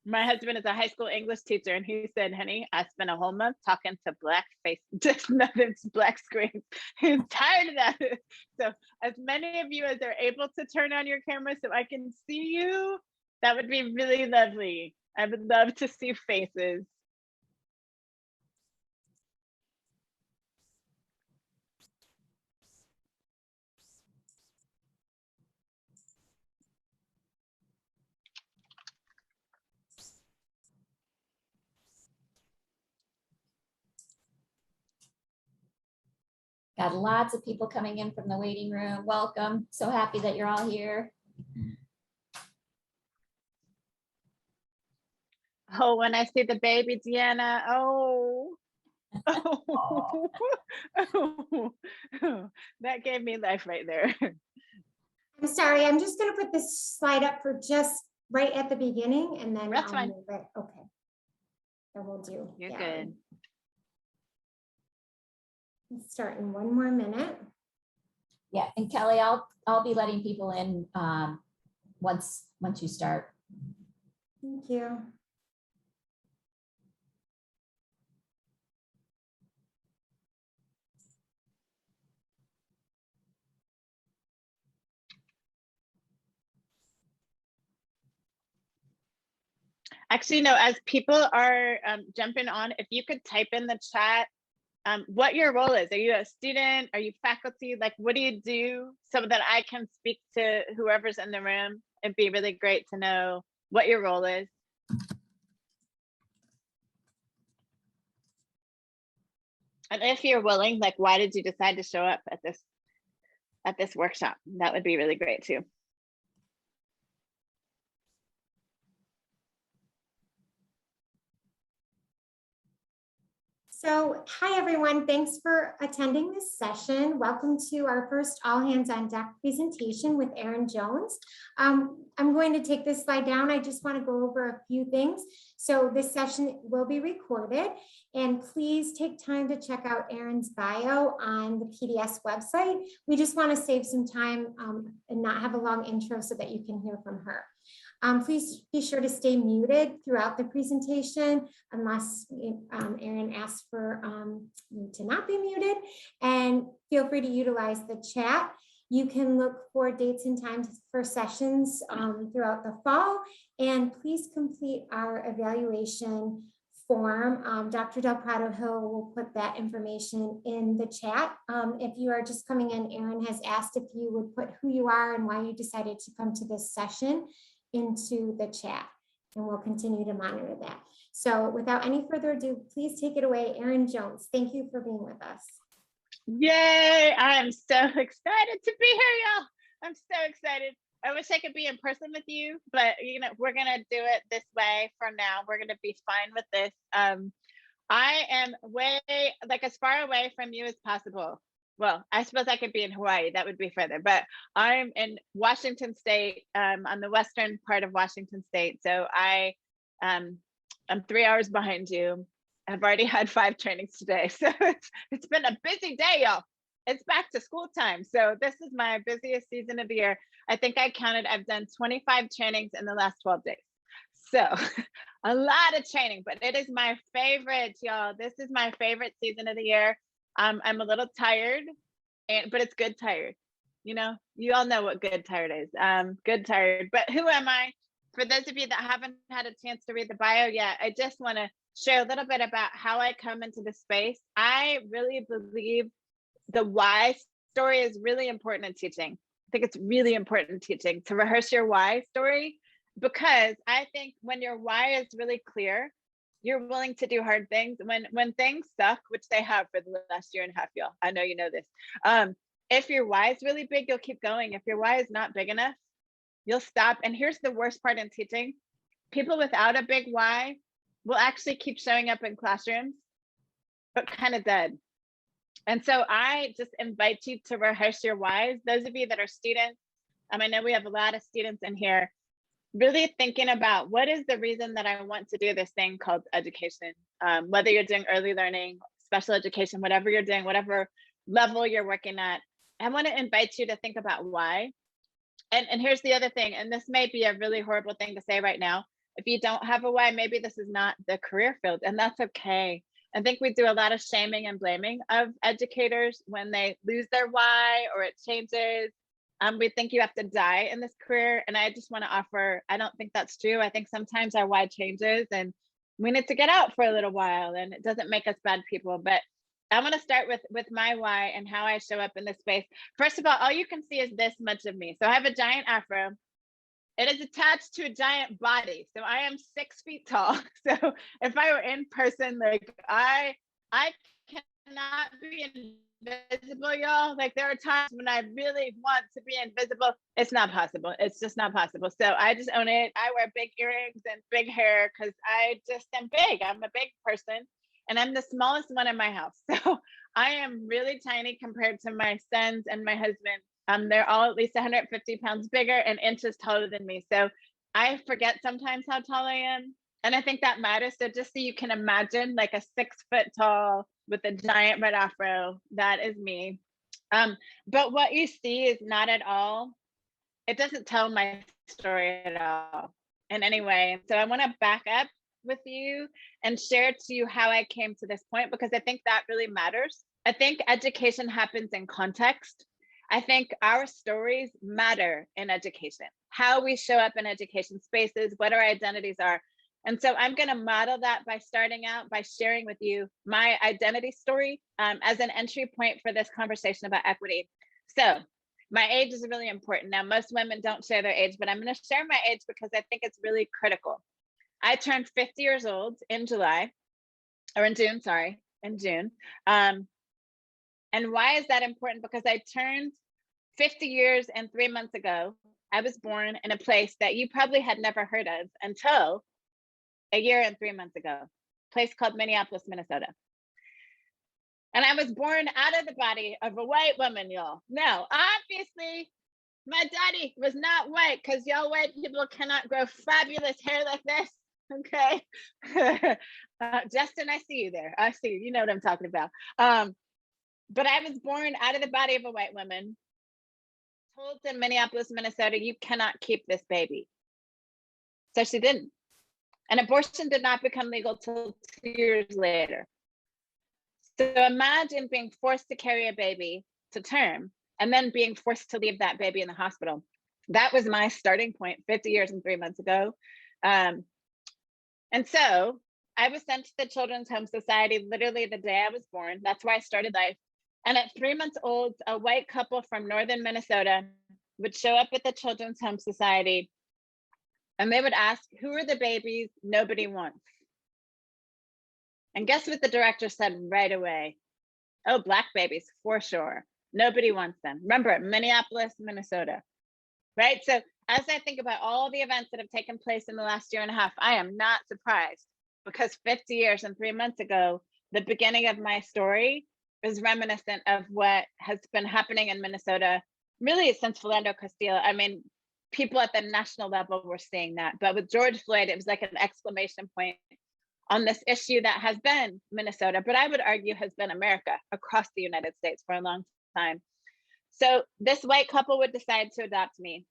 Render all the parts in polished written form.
My husband is a high school English teacher, and he said, honey, I spent a whole month talking to black face, just nothing, black screens. He's tired of that. So as many of you as are able to turn on your camera so I can see you, that would be really lovely. I would love to see faces. Got lots of people coming in from the waiting room. Welcome. So happy that you're all here. Oh, when I see the baby Deanna, oh. Oh. Oh, that gave me life right there. I'm sorry, I'm just going to put this slide up for just right at the beginning and then That's I'll fine. move it. Okay. So we'll do. You're yeah. good. Let's start in one more minute. Yeah, and Kelly, I'll be letting people in once you start. Thank you. Actually, no, as people are jumping on, if you could type in the chat what your role is. Are you a student? Are you faculty? Like, what do you do so that I can speak to whoever's in the room? It'd be really great to know what your role is. And if you're willing, like, why did you decide to show up at this workshop? That would be really great too. So, hi everyone, thanks for attending this session. Welcome to our first All Hands on Deck presentation with Erin Jones. I'm going to take this slide down. I just want to go over a few things. So this session will be recorded, and please take time to check out Erin's bio on the PDS website. We just want to save some time and not have a long intro so that you can hear from her. Please be sure to stay muted throughout the presentation unless Erin asks for you to not be muted, and feel free to utilize the chat. You can look for dates and times for sessions throughout the fall, and please complete our evaluation form. Dr. Del Prado Hill will put that information in the chat. If you are just coming in, Erin has asked if you would put who you are and why you decided to come to this session into the chat, and we'll continue to monitor that. So without any further ado, please take it away, Erin Jones. Thank you for being with us. Yay, I'm so excited to be here, y'all. I'm so excited. I wish I could be in person with you, but you know, we're gonna do it this way for now. We're gonna be fine with this. I am way, like, as far away from you as possible. Well, I suppose I could be in Hawaii, that would be further, but I'm in Washington State, on the western part of Washington State. So I'm 3 hours behind you. I've already had 5 trainings today. So it's been a busy day, y'all. It's back to school time. So this is my busiest season of the year. I think I counted, I've done 25 trainings in the last 12 days. So a lot of training, but it is my favorite, y'all. This is my favorite season of the year. I'm a little tired, but it's good tired. You know, you all know what good tired is. Good tired. But who am I? For those of you that haven't had a chance to read the bio yet, I just want to share a little bit about how I come into the space. I really believe the why story is really important in teaching. I think it's really important in teaching to rehearse your why story, because I think when your why is really clear, you're willing to do hard things. When things suck, which they have for the last year and a half, y'all, I know you know this. If your why is really big, you'll keep going. If your why is not big enough, you'll stop. And here's the worst part in teaching. People without a big why will actually keep showing up in classrooms, but kind of dead. And so I just invite you to rehearse your whys. Those of you that are students, I know we have a lot of students in here, really thinking about what is the reason that I want to do this thing called education. Whether you're doing early learning, special education, whatever you're doing, whatever level you're working at, I want to invite you to think about why. And here's the other thing, and this may be a really horrible thing to say right now. If you don't have a why, maybe this is not the career field, and that's okay. I think we do a lot of shaming and blaming of educators when they lose their why or it changes. We think you have to die in this career. And I just want to offer, I don't think that's true. I think sometimes our why changes and we need to get out for a little while, and it doesn't make us bad people. But I want to start with my why and how I show up in this space. First of all you can see is this much of me. So I have a giant afro. It is attached to a giant body. So I am 6 feet tall. So if I were in person, like I cannot be invisible, y'all. Like there are times when I really want to be invisible. It's not possible. It's just not possible. So I just own it. I wear big earrings and big hair because I just am big. I'm a big person and I'm the smallest one in my house. So I am really tiny compared to my sons and my husband. They're all at least 150 pounds bigger and inches taller than me. So I forget sometimes how tall I am. And I think that matters. So just so you can imagine like a 6 foot tall with a giant red afro, that is me. But what you see is not at all, it doesn't tell my story at all in any way. So I want to back up with you and share to you how I came to this point, because I think that really matters. I think education happens in context. I think our stories matter in education, how we show up in education spaces, what our identities are. And so I'm going to model that by starting out by sharing with you my identity story as an entry point for this conversation about equity. So my age is really important. Now, most women don't share their age, but I'm going to share my age because I think it's really critical. I turned 50 years old in July, or in June, sorry, in June. And why is that important? Because I turned 50 years and 3 months ago. I was born in a place that you probably had never heard of until a year and 3 months ago, a place called Minneapolis, Minnesota. And I was born out of the body of a white woman, y'all. Now, obviously, my daddy was not white because y'all white people cannot grow fabulous hair like this, okay? Justin, I see you there. I see you. You know what I'm talking about. But I was born out of the body of a white woman, told in Minneapolis, Minnesota, you cannot keep this baby. So she didn't. And abortion did not become legal till 2 years later. So imagine being forced to carry a baby to term and then being forced to leave that baby in the hospital. That was my starting point 50 years and 3 months ago. And so I was sent to the Children's Home Society literally the day I was born. That's where I started life. And at 3 months old, a white couple from northern Minnesota would show up at the Children's Home Society and they would ask, who are the babies nobody wants? And guess what the director said right away? Oh, Black babies, for sure. Nobody wants them. Remember, Minneapolis, Minnesota, right? So as I think about all the events that have taken place in the last year and a half, I am not surprised because 50 years and 3 months ago, the beginning of my story is reminiscent of what has been happening in Minnesota, really since Philando Castile. I mean, people at the national level were seeing that, but with George Floyd, it was like an exclamation point on this issue that has been Minnesota, but I would argue has been America across the United States for a long time. So this white couple would decide to adopt me.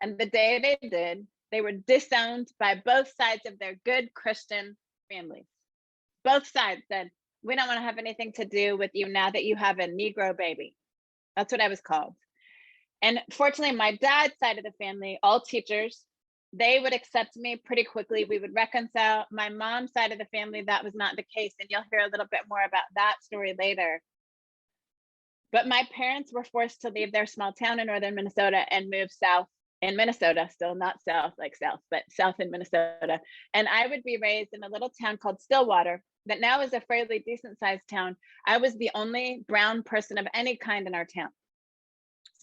And the day they did, they were disowned by both sides of their good Christian families. Both sides said, we don't want to have anything to do with you now that you have a Negro baby. That's what I was called. And fortunately, my dad's side of the family, all teachers, they would accept me pretty quickly. We would reconcile. My mom's side of the family, that was not the case. And you'll hear a little bit more about that story later. But my parents were forced to leave their small town in northern Minnesota and move south in Minnesota, still not south like south, but south in Minnesota. And I would be raised in a little town called Stillwater that now is a fairly decent sized town. I was the only brown person of any kind in our town.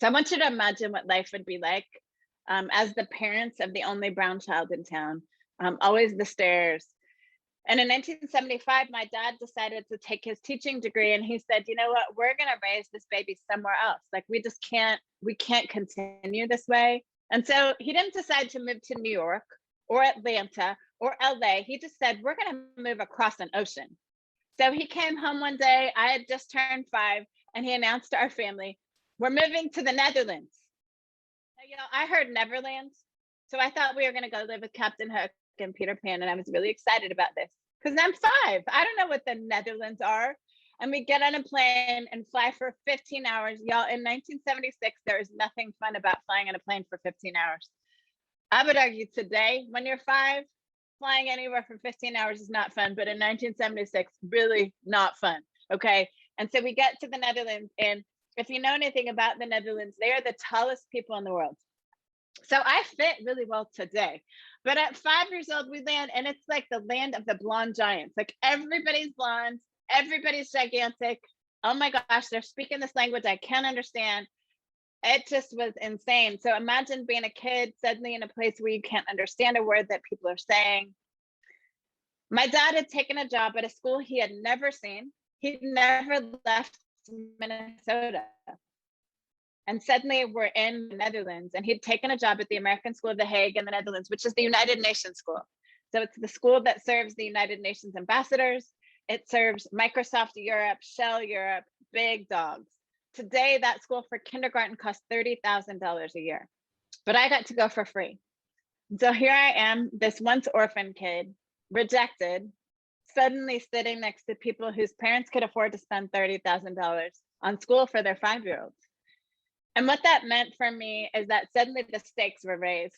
So I want you to imagine what life would be like as the parents of the only brown child in town, always the stairs. And in 1975, my dad decided to take his teaching degree and he said, you know what, we're gonna raise this baby somewhere else. Like we can't continue this way. And so he didn't decide to move to New York or Atlanta or LA. He just said, we're gonna move across an ocean. So he came home one day, I had just turned 5, and he announced to our family, we're moving to the Netherlands. You know, I heard Neverland, so I thought we were going to go live with Captain Hook. and Peter Pan, and I was really excited about this because I'm 5. I don't know what the Netherlands are. And we get on a plane and fly for 15 hours. Y'all, in 1976, there is nothing fun about flying on a plane for 15 hours. I would argue today, when you're 5, flying anywhere for 15 hours is not fun, but in 1976, really not fun, okay? And so we get to the Netherlands, and if you know anything about the Netherlands, they are the tallest people in the world. So I fit really well today. But at 5 years old, we land, and it's like the land of the blonde giants. Like everybody's blonde, everybody's gigantic. Oh my gosh, they're speaking this language I can't understand. It just was insane. So imagine being a kid suddenly in a place where you can't understand a word that people are saying. My dad had taken a job at a school he had never seen. He'd never left Minnesota. And suddenly we're in the Netherlands, and he'd taken a job at the American School of The Hague in the Netherlands, which is the United Nations school. So it's the school that serves the United Nations ambassadors. It serves Microsoft Europe, Shell Europe, big dogs. Today, that school for kindergarten costs $30,000 a year, but I got to go for free. So here I am, this once orphan kid, rejected, suddenly sitting next to people whose parents could afford to spend $30,000 on school for their 5-year-olds. And what that meant for me is that suddenly the stakes were raised.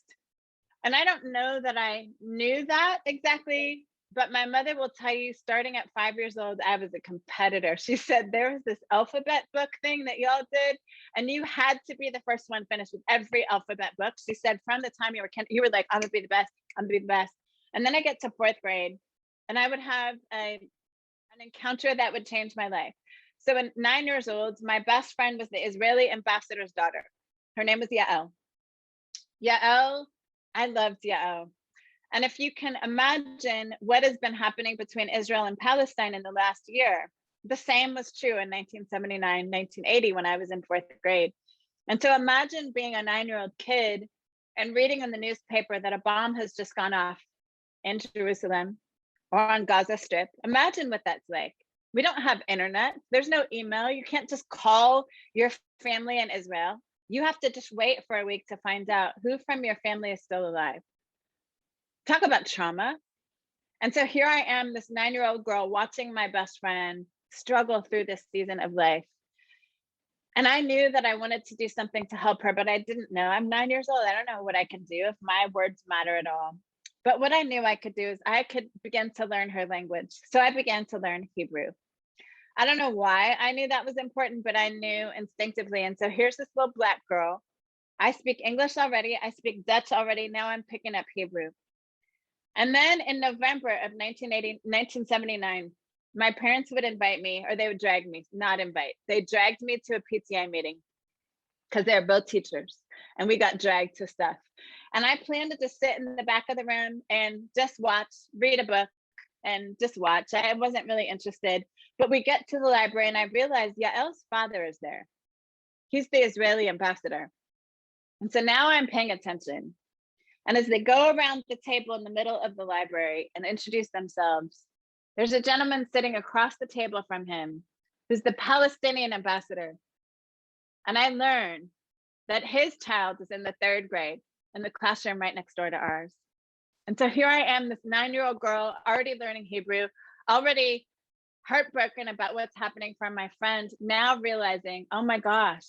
And I don't know that I knew that exactly, but my mother will tell you, starting at 5 years old, I was a competitor. She said there was this alphabet book thing that y'all did, and you had to be the first one finished with every alphabet book. She said from the time you were like, I'm gonna be the best, I'm gonna be the best. And then I get to 4th grade, and I would have an encounter that would change my life. So at 9 years old, my best friend was the Israeli ambassador's daughter. Her name was Yael. Yael, I loved Yael. And if you can imagine what has been happening between Israel and Palestine in the last year, the same was true in 1979, 1980, when I was in 4th grade. And so imagine being a 9-year-old kid and reading in the newspaper that a bomb has just gone off in Jerusalem or on Gaza Strip. Imagine what that's like. We don't have internet. There's no email. You can't just call your family in Israel. You have to just wait for a week to find out who from your family is still alive. Talk about trauma. And so here I am, this 9-year-old girl, watching my best friend struggle through this season of life. And I knew that I wanted to do something to help her, but I didn't know. I'm 9 years old. I don't know what I can do, if my words matter at all. But what I knew I could do is I could begin to learn her language. So I began to learn Hebrew. I don't know why I knew that was important, but I knew instinctively. And so here's this little Black girl. I speak English already. I speak Dutch already. Now I'm picking up Hebrew. And then in November of 1979, my parents would invite me, or they would drag me, not invite. They dragged me to a PTA meeting because they're both teachers, and we got dragged to stuff. And I planned to just sit in the back of the room and just watch, read a book, and just watch. I wasn't really interested, but we get to the library, and I realized Yael's father is there. He's the Israeli ambassador. And so now I'm paying attention. And as they go around the table in the middle of the library and introduce themselves, there's a gentleman sitting across the table from him who's the Palestinian ambassador. And I learned that his child is in the 3rd grade in the classroom right next door to ours. And so here I am, this 9-year-old girl, already learning Hebrew, already heartbroken about what's happening from my friend, now realizing, oh my gosh,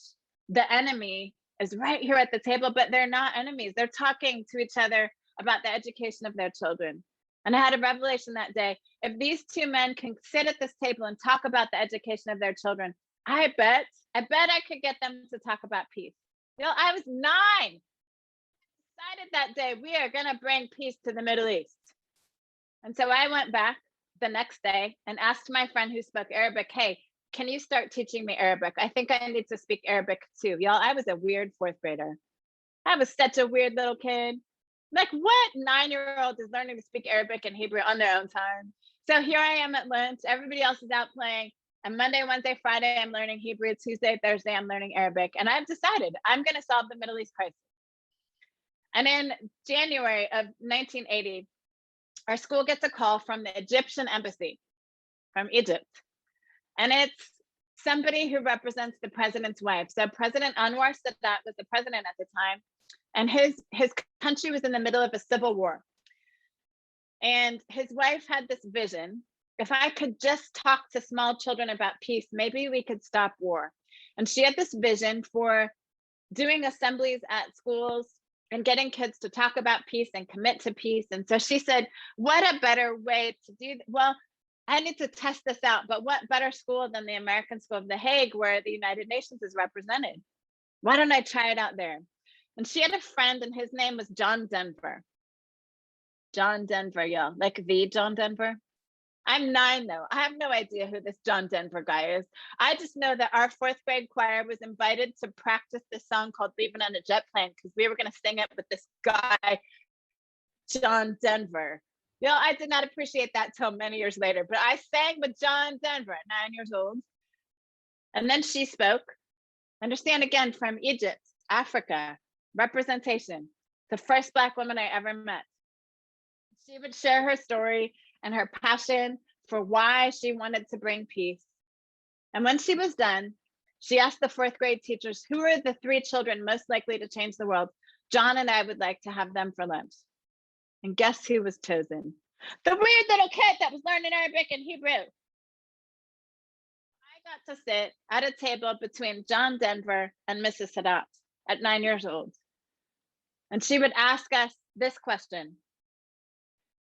the enemy is right here at the table, but they're not enemies. They're talking to each other about the education of their children. And I had a revelation that day. If these 2 men can sit at this table and talk about the education of their children, I bet I could get them to talk about peace. You know, I was 9. Decided that day, we are going to bring peace to the Middle East. And so I went back the next day and asked my friend who spoke Arabic, hey, can you start teaching me Arabic? I think I need to speak Arabic too. Y'all, I was a weird 4th grader. I was such a weird little kid. Like, what 9-year-old is learning to speak Arabic and Hebrew on their own time? So here I am at lunch. Everybody else is out playing. And Monday, Wednesday, Friday, I'm learning Hebrew. Tuesday, Thursday, I'm learning Arabic. And I've decided I'm going to solve the Middle East crisis. And in January of 1980, our school gets a call from the Egyptian embassy from Egypt. And it's somebody who represents the president's wife. So President Anwar Sadat was the president at the time, and his country was in the middle of a civil war. And his wife had this vision. If I could just talk to small children about peace, maybe we could stop war. And she had this vision for doing assemblies at schools and getting kids to talk about peace and commit to peace. And so she said, what a better way to do that? Well, I need to test this out, but what better school than the American School of The Hague, where the United Nations is represented? Why don't I try it out there? And she had a friend, and his name was John Denver. John Denver, y'all, like the John Denver. I'm 9 though. I have no idea who this John Denver guy is. I just know that our 4th grade choir was invited to practice this song called Leaving on a Jet Plane because we were going to sing it with this guy, John Denver. You know, I did not appreciate that till many years later, but I sang with John Denver at 9 years old. And then she spoke. Understand, again, from Egypt, Africa, representation, the first Black woman I ever met. She would share her story and her passion for why she wanted to bring peace. And when she was done, she asked the 4th grade teachers, who are the 3 children most likely to change the world? John and I would like to have them for lunch. And guess who was chosen? The weird little kid that was learning Arabic and Hebrew. I got to sit at a table between John Denver and Mrs. Sadat at 9 years old. And she would ask us this question: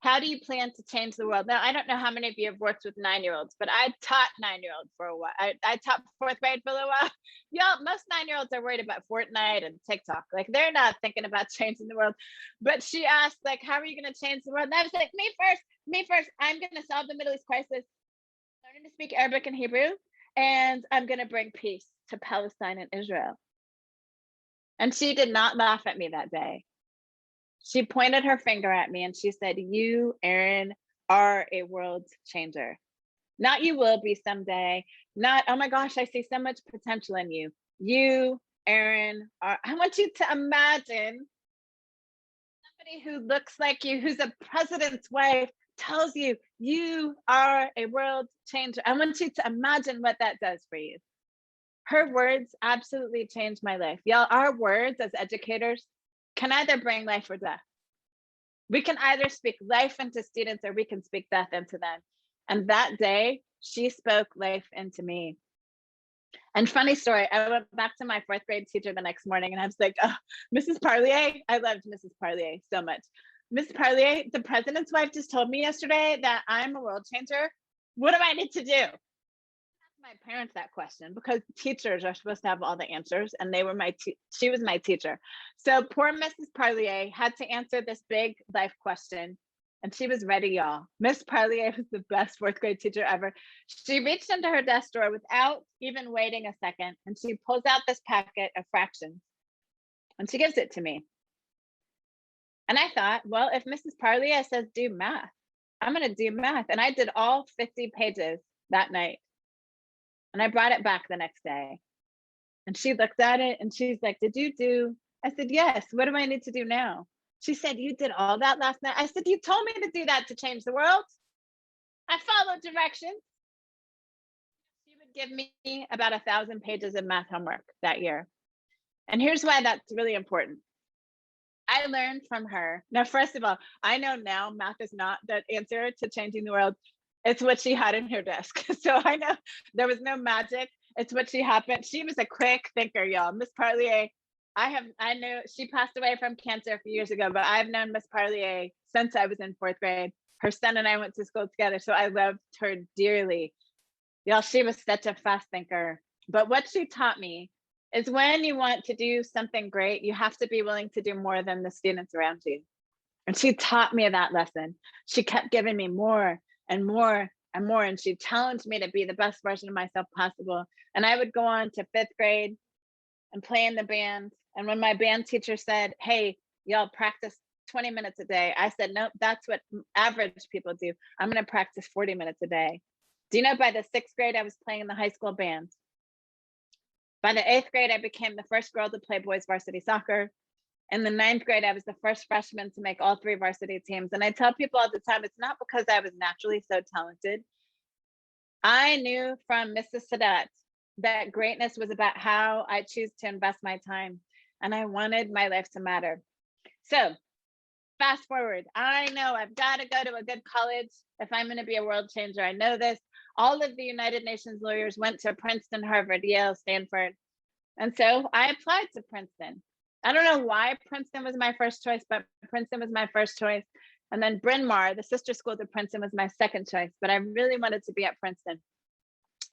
how do you plan to change the world? Now, I don't know how many of you have worked with 9-year-olds, but I taught 9-year-olds for a while. I taught 4th grade for a little while. Y'all, most 9-year-olds are worried about Fortnite and TikTok. Like, they're not thinking about changing the world. But she asked, like, how are you going to change the world? And I was like, me first. I'm going to solve the Middle East crisis, learning to speak Arabic and Hebrew, and I'm going to bring peace to Palestine and Israel. And she did not laugh at me that day. She pointed her finger at me and she said, you, Erin, are a world changer. Not you will be someday. Not, oh my gosh, I see so much potential in you. You, Erin, are, I want you to imagine somebody who looks like you, who's a president's wife, tells you, you are a world changer. I want you to imagine what that does for you. Her words absolutely changed my life. Y'all, our words as educators can either bring life or death. We can either speak life into students or we can speak death into them. And that day, she spoke life into me. And funny story, I went back to my 4th grade teacher the next morning and I was like, oh, Mrs. Parlier, I loved Mrs. Parlier so much. Miss Parlier, the president's wife just told me yesterday that I'm a world changer. What do I need to do? My parents that question because teachers are supposed to have all the answers, and they were she was my teacher. So poor Mrs. Parlier had to answer this big life question, and she was ready, y'all. Miss Parlier was the best 4th grade teacher ever. She reached into her desk drawer without even waiting a second, and she pulls out this packet of fractions, and she gives it to me. And I thought, well, if Mrs. Parlier says do math, I'm going to do math, and I did all 50 pages that night. And I brought it back the next day. And she looked at it and she's like, did you do? I said, yes. What do I need to do now? She said, you did all that last night. I said, you told me to do that to change the world. I followed directions. She would give me about 1,000 pages of math homework that year. And here's why that's really important. I learned from her. Now, first of all, I know now math is not the answer to changing the world. It's what she had in her desk. So I know there was no magic. It's what she happened. She was a quick thinker, y'all. Miss Parlier, I knew she passed away from cancer a few years ago, but I've known Miss Parlier since I was in 4th grade. Her son and I went to school together, so I loved her dearly. Y'all, she was such a fast thinker. But what she taught me is when you want to do something great, you have to be willing to do more than the students around you. And she taught me that lesson. She kept giving me more and more and more. And she challenged me to be the best version of myself possible. And I would go on to 5th grade and play in the band. And when my band teacher said, hey, y'all practice 20 minutes a day, I said, nope, that's what average people do. I'm going to practice 40 minutes a day. Do you know, by the 6th grade, I was playing in the high school band. By the 8th grade, I became the first girl to play boys varsity soccer. In the 9th grade, I was the first freshman to make all 3 varsity teams. And I tell people all the time, it's not because I was naturally so talented. I knew from Mrs. Sadat that greatness was about how I choose to invest my time. And I wanted my life to matter. So fast forward. I know I've got to go to a good college if I'm going to be a world changer. I know this. All of the United Nations lawyers went to Princeton, Harvard, Yale, Stanford. And so I applied to Princeton. I don't know why Princeton was my first choice, but Princeton was my first choice. And then Bryn Mawr, the sister school to Princeton, was my second choice, but I really wanted to be at Princeton.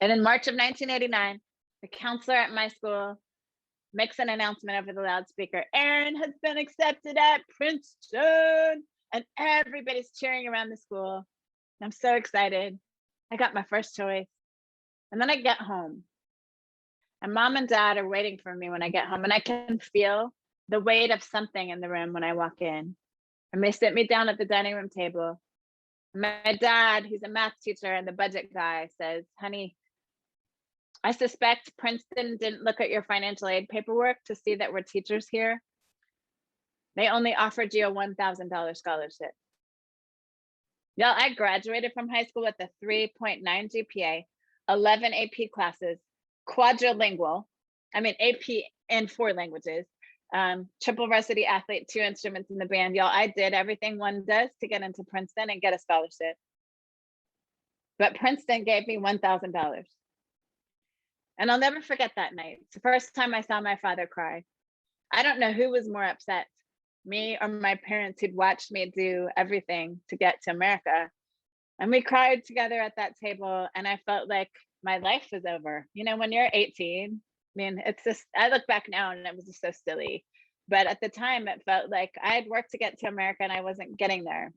And in March of 1989, the counselor at my school makes an announcement over the loudspeaker: Erin has been accepted at Princeton. And everybody's cheering around the school. I'm so excited. I got my first choice. And then I get home. And mom and dad are waiting for me when I get home. And I can feel the weight of something in the room when I walk in. And they sit me down at the dining room table. My dad, he's a math teacher and the budget guy, says, honey, I suspect Princeton didn't look at your financial aid paperwork to see that we're teachers here. They only offered you a $1,000 scholarship. Y'all, I graduated from high school with a 3.9 GPA, 11 AP classes, quadrilingual, AP in 4 languages, triple varsity athlete, 2 instruments in the band. Y'all, I did everything one does to get into Princeton and get a scholarship. But Princeton gave me $1,000. And I'll never forget that night. It's the first time I saw my father cry. I don't know who was more upset, me or my parents, who'd watched me do everything to get to America. And we cried together at that table, and I felt like my life was over. You know, when you're 18, it's just, I look back now and it was just so silly. But at the time, it felt like I had worked to get to America and I wasn't getting there.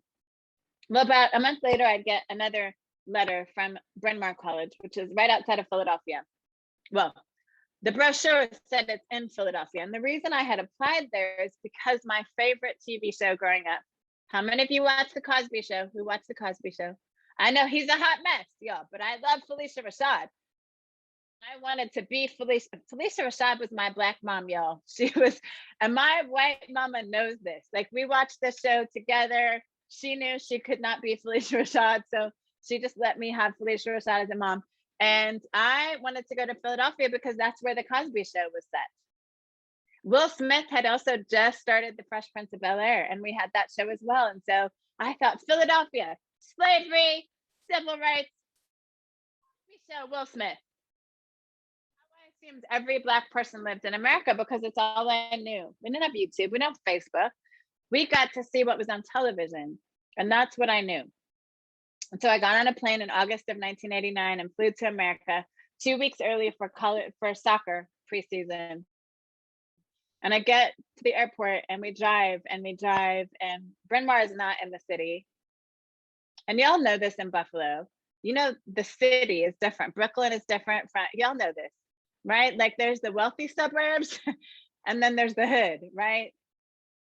Well, about a month later, I'd get another letter from Bryn Mawr College, which is right outside of Philadelphia. Well, the brochure said it's in Philadelphia. And the reason I had applied there is because my favorite TV show growing up. How many of you watched The Cosby Show? Who watched The Cosby Show? I know he's a hot mess, y'all, but I love Felicia Rashad. I wanted to be Felicia. Felicia Rashad was my Black mom, y'all. She was, and my white mama knows this. Like, we watched this show together. She knew she could not be Felicia Rashad, so she just let me have Felicia Rashad as a mom. And I wanted to go to Philadelphia because that's where The Cosby Show was set. Will Smith had also just started The Fresh Prince of Bel-Air, and we had that show as well. And so I thought, Philadelphia, slavery, civil rights, we show Will Smith. It seems every Black person lived in America because it's all I knew. We didn't have YouTube, we didn't have Facebook. We got to see what was on television, and that's what I knew. And so I got on a plane in August of 1989 and flew to America 2 weeks early for soccer preseason. And I get to the airport and we drive, and Bryn Mawr is not in the city. And y'all know this in Buffalo. You know, the city is different. Brooklyn is different. Y'all know this, right? Like, there's the wealthy suburbs and then there's the hood, right?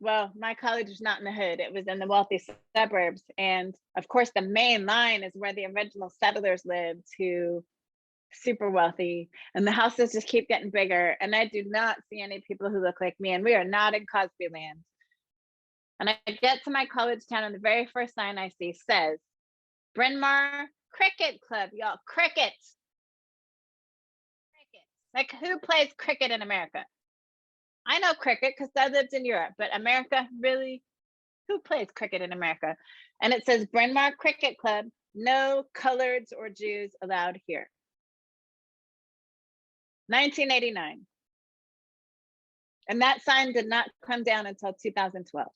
Well, my college was not in the hood. It was in the wealthy suburbs. And of course, the main line is where the original settlers lived, who super wealthy. And the houses just keep getting bigger. And I do not see any people who look like me. And we are not in Cosby land. And I get to my college town, and the very first sign I see says, Bryn Mawr Cricket Club, y'all. Cricket. Like, who plays cricket in America? I know cricket because I lived in Europe, but America, really? Who plays cricket in America? And it says Bryn Mawr Cricket Club, no coloreds or Jews allowed here. 1989. And that sign did not come down until 2012.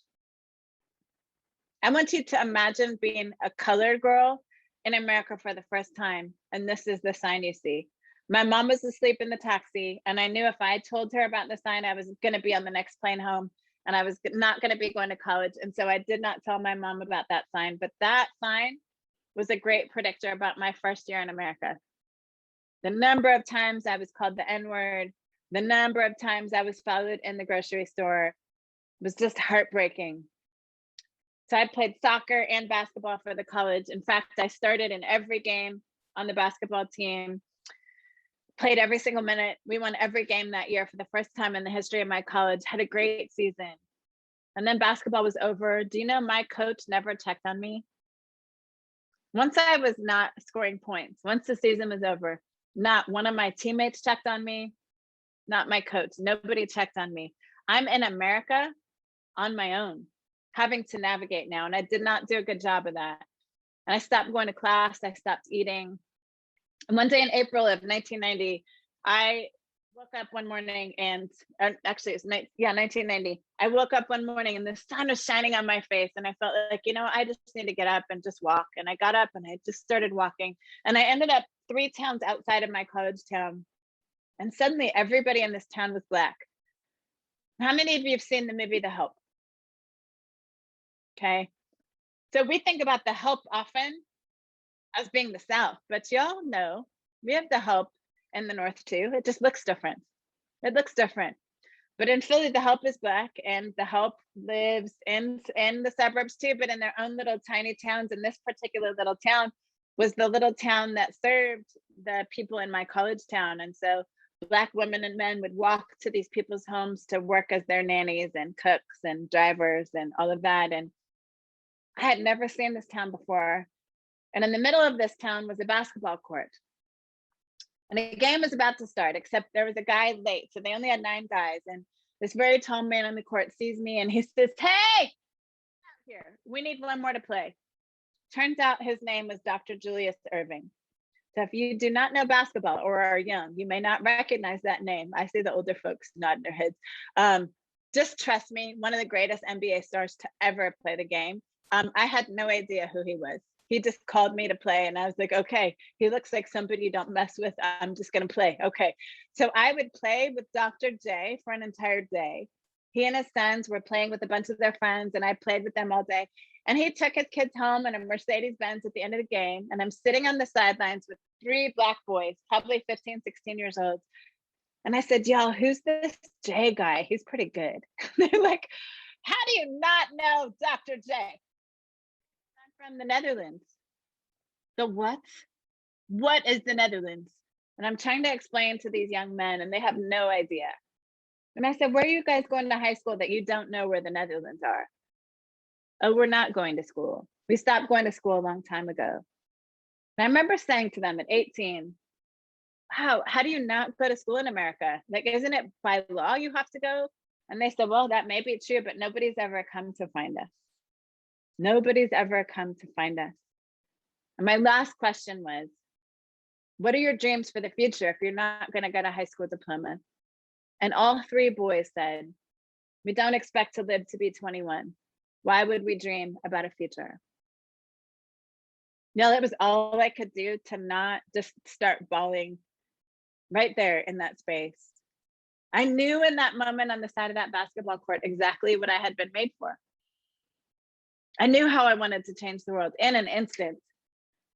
I want you to imagine being a colored girl in America for the first time, and this is the sign you see. My mom was asleep in the taxi, and I knew if I told her about the sign, I was going to be on the next plane home, and I was not going to be going to college. And so I did not tell my mom about that sign, but that sign was a great predictor about my first year in America. The number of times I was called the N-word, the number of times I was followed in the grocery store was just heartbreaking. So I played soccer and basketball for the college. In fact, I started in every game on the basketball team, played every single minute. We won every game that year for the first time in the history of my college, had a great season. And then basketball was over. Do you know my coach never checked on me? Once I was not scoring points, once the season was over, not one of my teammates checked on me, not my coach. Nobody checked on me. I'm in America on my own. having to navigate now. And I did not do a good job of that. And I stopped going to class. I stopped eating. And one day in April of 1990, I woke up one morning and actually it's 1990. I woke up one morning and the sun was shining on my face and I felt like, I just need to get up and just walk. And I got up and I just started walking and I ended up 3 towns outside of my college town. And suddenly everybody in this town was Black. How many of you have seen the movie The Help? Okay. So we think about The Help often as being the South, but y'all know we have The Help in the North too. It just looks different. It looks different. But in Philly, The Help is Black and The Help lives in the suburbs too, but in their own little tiny towns. And this particular little town was the little town that served the people in my college town. And so Black women and men would walk to these people's homes to work as their nannies and cooks and drivers and all of that. And I had never seen this town before. And in the middle of this town was a basketball court. And the game was about to start, except there was a guy late. So they only had 9 guys. And this very tall man on the court sees me and he says, "Hey, out here, we need one more to play." Turns out his name was Dr. Julius Erving. So if you do not know basketball or are young, you may not recognize that name. I see the older folks nodding their heads. Just trust me, one of the greatest NBA stars to ever play the game. I had no idea who he was. He just called me to play and I was like, okay, he looks like somebody you don't mess with. I'm just gonna play, okay. So I would play with Dr. J for an entire day. He and his sons were playing with a bunch of their friends and I played with them all day. And he took his kids home in a Mercedes-Benz at the end of the game. And I'm sitting on the sidelines with 3 Black boys, probably 15, 16 years old. And I said, "Y'all, who's this J guy? He's pretty good." They're like, "How do you not know Dr. J?" "I'm from the Netherlands." "The what? What is the Netherlands?" And I'm trying to explain to these young men and they have no idea. And I said, "Where are you guys going to high school that you don't know where the Netherlands are?" "Oh, we're not going to school. We stopped going to school a long time ago." And I remember saying to them at 18, "How do you not go to school in America? Like, isn't it by law you have to go?" And they said, "Well, that may be true, but nobody's ever come to find us. Nobody's ever come to find us." And my last question was, "What are your dreams for the future if you're not going to get a high school diploma?" And all 3 boys said, "We don't expect to live to be 21. Why would we dream about a future?" That was all I could do to not just start bawling right there in that space. I knew in that moment on the side of that basketball court exactly what I had been made for. I knew how I wanted to change the world in an instant.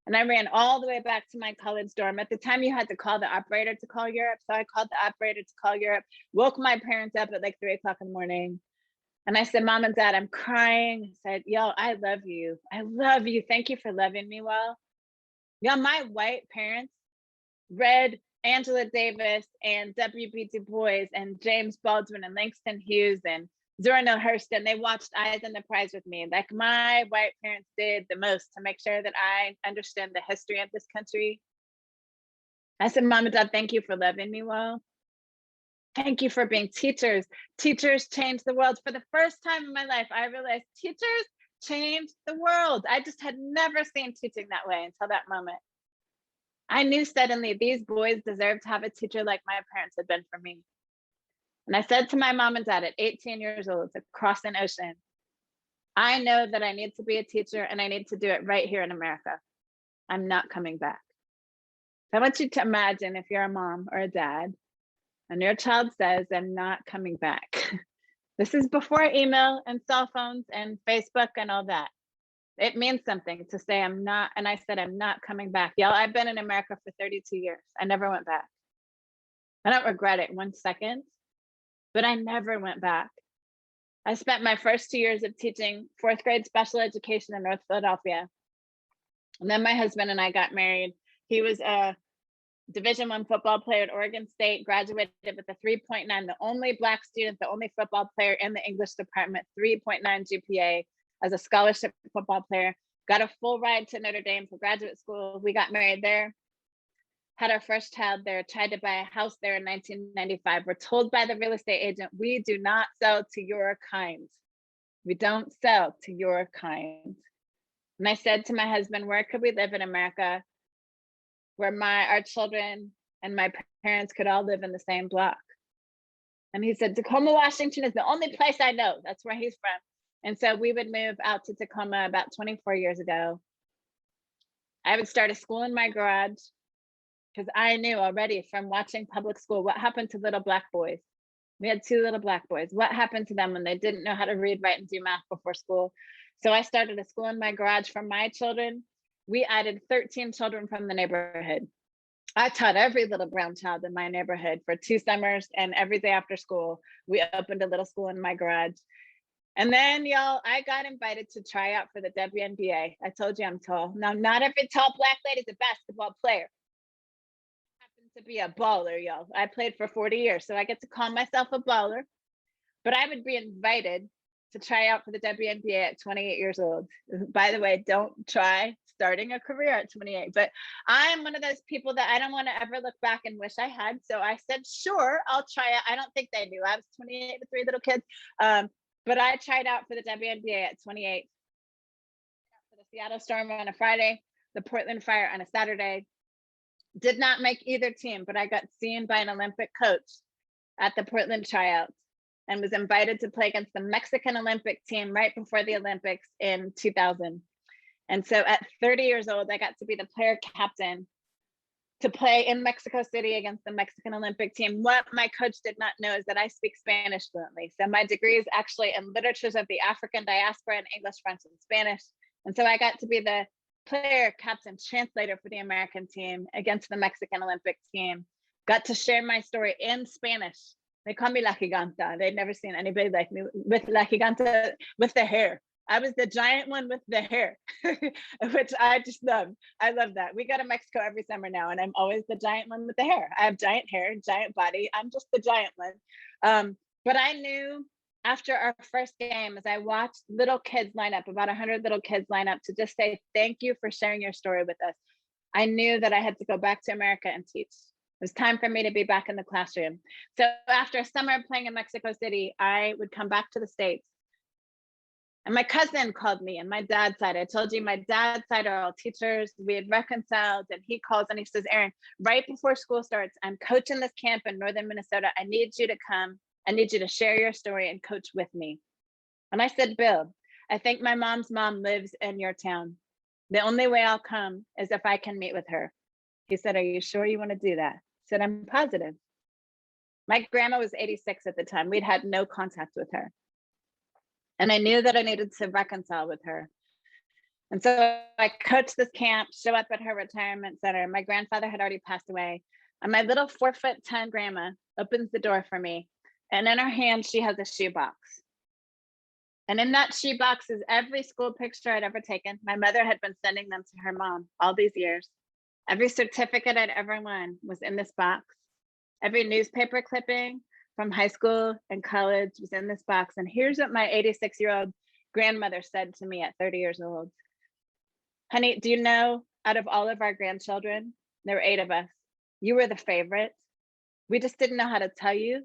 And I ran all the way back to my college dorm. At the time, you had to call the operator to call Europe. So I called the operator to call Europe, woke my parents up at like 3 o'clock in the morning. And I said, "Mom and Dad, I'm crying." I said, "Yo, I love you. I love you. Thank you for loving me well." Yeah, my white parents read Angela Davis and W.B. Du Bois and James Baldwin and Langston Hughes and Zora Neale Hurston. They watched Eyes on the Prize with me. Like my white parents did the most to make sure that I understand the history of this country. I said, "Mom and Dad, thank you for loving me well. Thank you for being teachers. Teachers change the world." For the first time in my life, I realized teachers change the world. I just had never seen teaching that way until that moment. I knew suddenly these boys deserved to have a teacher like my parents had been for me. And I said to my mom and dad at 18 years old, across an ocean, "I know that I need to be a teacher and I need to do it right here in America. I'm not coming back." I want you to imagine if you're a mom or a dad and your child says, "I'm not coming back." This is before email and cell phones and Facebook and all that. It means something to say "I'm not," and I said, "I'm not coming back." Y'all, I've been in America for 32 years. I never went back. I don't regret it 1 second, but I never went back. I spent my first 2 years of teaching 4th grade special education in North Philadelphia. And then my husband and I got married. He was a Division I football player at Oregon State, graduated with a 3.9, the only Black student, the only football player in the English department, 3.9 GPA as a scholarship football player, got a full ride to Notre Dame for graduate school. We got married there, had our first child there, tried to buy a house there in 1995. We're told by the real estate agent, "We do not sell to your kind. We don't sell to your kind. And I said to my husband, where could we live in America where our children and my parents could all live in the same block? And he said, Tacoma, Washington is the only place I know. That's where he's from. And so we would move out to Tacoma about 24 years ago. I would start a school in my garage because I knew already from watching public school what happened to little Black boys. We had 2 little Black boys. What happened to them when they didn't know how to read, write, and do math before school? So I started a school in my garage for my children. We added 13 children from the neighborhood. I taught every little brown child in my neighborhood for 2 summers, and every day after school, we opened a little school in my garage. And then, y'all, I got invited to try out for the WNBA. I told you I'm tall. Now, not every tall Black lady is a basketball player. I happen to be a baller, y'all. I played for 40 years, so I get to call myself a baller. But I would be invited to try out for the WNBA at 28 years old. By the way, don't try starting a career at 28. But I'm one of those people that I don't want to ever look back and wish I had. So I said, sure, I'll try it. I don't think they knew. I was 28 with 3 little kids. But I tried out for the WNBA at 28. For the Seattle Storm on a Friday, the Portland Fire on a Saturday. Did not make either team, but I got seen by an Olympic coach at the Portland tryouts and was invited to play against the Mexican Olympic team right before the Olympics in 2000. And so at 30 years old, I got to be the player captain to play in Mexico City against the Mexican Olympic team. What my coach did not know is that I speak Spanish fluently. So my degree is actually in literatures of the African diaspora in English, French, and Spanish. And so I got to be the player, captain, translator for the American team against the Mexican Olympic team. Got to share my story in Spanish. They call me La Giganta. They'd never seen anybody like me with La Giganta with the hair. I was the giant one with the hair, which I just love. I love that. We go to Mexico every summer now, and I'm always the giant one with the hair. I have giant hair, giant body. I'm just the giant one. But I knew after our first game, as I watched little kids line up, about 100 little kids line up to just say, thank you for sharing your story with us. I knew that I had to go back to America and teach. It was time for me to be back in the classroom. So after a summer of playing in Mexico City, I would come back to the States. And my cousin called me and my dad's side. I told you my dad's side are all teachers. We had reconciled, and he calls and he says, Erin, right before school starts, I'm coaching this camp in northern Minnesota. I need you to come. I need you to share your story and coach with me. And I said, Bill, I think my mom's mom lives in your town. The only way I'll come is if I can meet with her. He said, are you sure you want to do that? I said, I'm positive. My grandma was 86 at the time. We'd had no contact with her. And I knew that I needed to reconcile with her. And so I coached this camp, show up at her retirement center. My grandfather had already passed away. And my little 4'10" grandma opens the door for me. And in her hand, she has a shoebox. And in that shoebox is every school picture I'd ever taken. My mother had been sending them to her mom all these years. Every certificate I'd ever won was in this box. Every newspaper clipping from high school and college was in this box. And here's what my 86-year-old grandmother said to me at 30 years old. Honey, do you know, out of all of our grandchildren, there were 8 of us, you were the favorite. We just didn't know how to tell you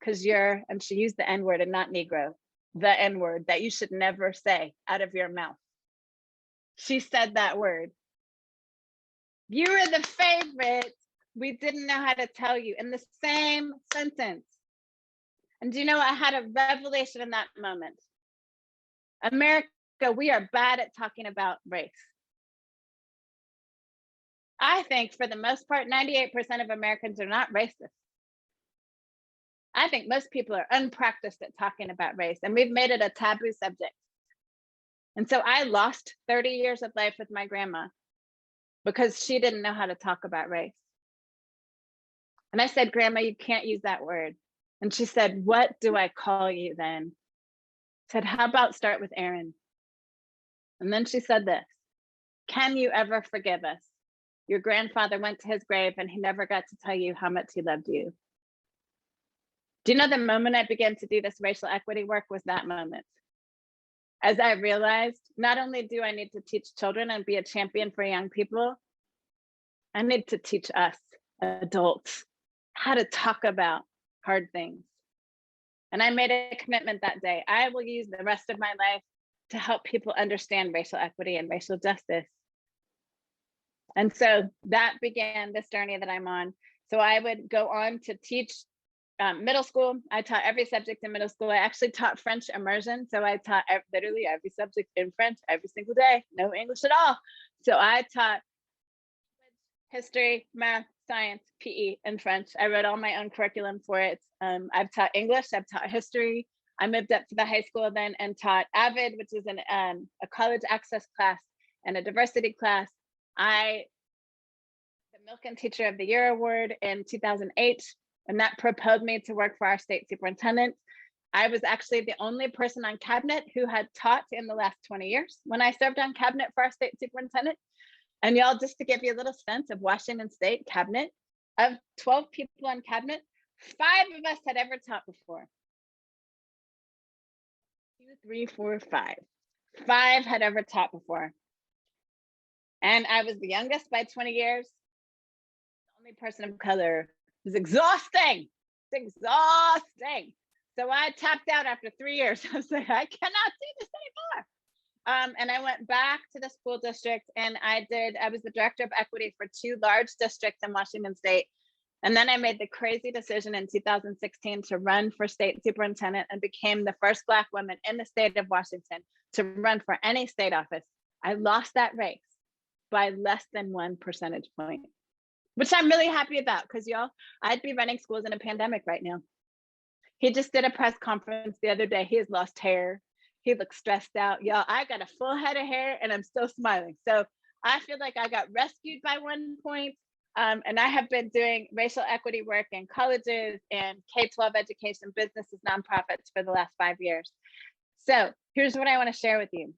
because you're, and she used the N-word and not Negro, the N-word that you should never say out of your mouth. She said that word. You were the favorite. We didn't know how to tell you, in the same sentence. And do you know, I had a revelation in that moment. America, we are bad at talking about race. I think for the most part, 98% of Americans are not racist. I think most people are unpracticed at talking about race, and we've made it a taboo subject. And so I lost 30 years of life with my grandma because she didn't know how to talk about race. And I said, Grandma, you can't use that word. And she said, what do I call you then? I said, how about start with Erin? And then she said this, can you ever forgive us? Your grandfather went to his grave and he never got to tell you how much he loved you. Do you know the moment I began to do this racial equity work was that moment? As I realized, not only do I need to teach children and be a champion for young people, I need to teach us adults how to talk about hard things. And I made a commitment that day. I will use the rest of my life to help people understand racial equity and racial justice. And so that began this journey that I'm on. So I would go on to teach middle school. I taught every subject in middle school. I actually taught French immersion. So I taught literally every subject in French every single day, no English at all. So I taught history, math, science, PE, and French. I wrote all my own curriculum for it. I've taught English, I've taught history. I moved up to the high school then and taught AVID, which is a college access class and a diversity class. I the Milken Teacher of the Year award in 2008, and that propelled me to work for our state superintendent. I was actually the only person on cabinet who had taught in the last 20 years when I served on cabinet for our state superintendent. And y'all, just to give you a little sense of Washington State cabinet, of 12 people on cabinet, 5 of us had ever taught before. 2, 3, 4, 5. 5 had ever taught before. And I was the youngest by 20 years. The only person of color. It was exhausting. It's exhausting. So I tapped out after 3 years. I was like, I cannot do this anymore. And I went back to the school district and I was the director of equity for 2 large districts in Washington State. And then I made the crazy decision in 2016 to run for state superintendent and became the first Black woman in the state of Washington to run for any state office. I lost that race by less than 1 percentage point, which I'm really happy about because y'all, I'd be running schools in a pandemic right now. He just did a press conference the other day. He has lost hair. He looks stressed out. Y'all, I got a full head of hair and I'm still smiling. So I feel like I got rescued by 1 point. And I have been doing racial equity work in colleges and K-12 education, businesses, nonprofits for the last 5 years. So here's what I want to share with you.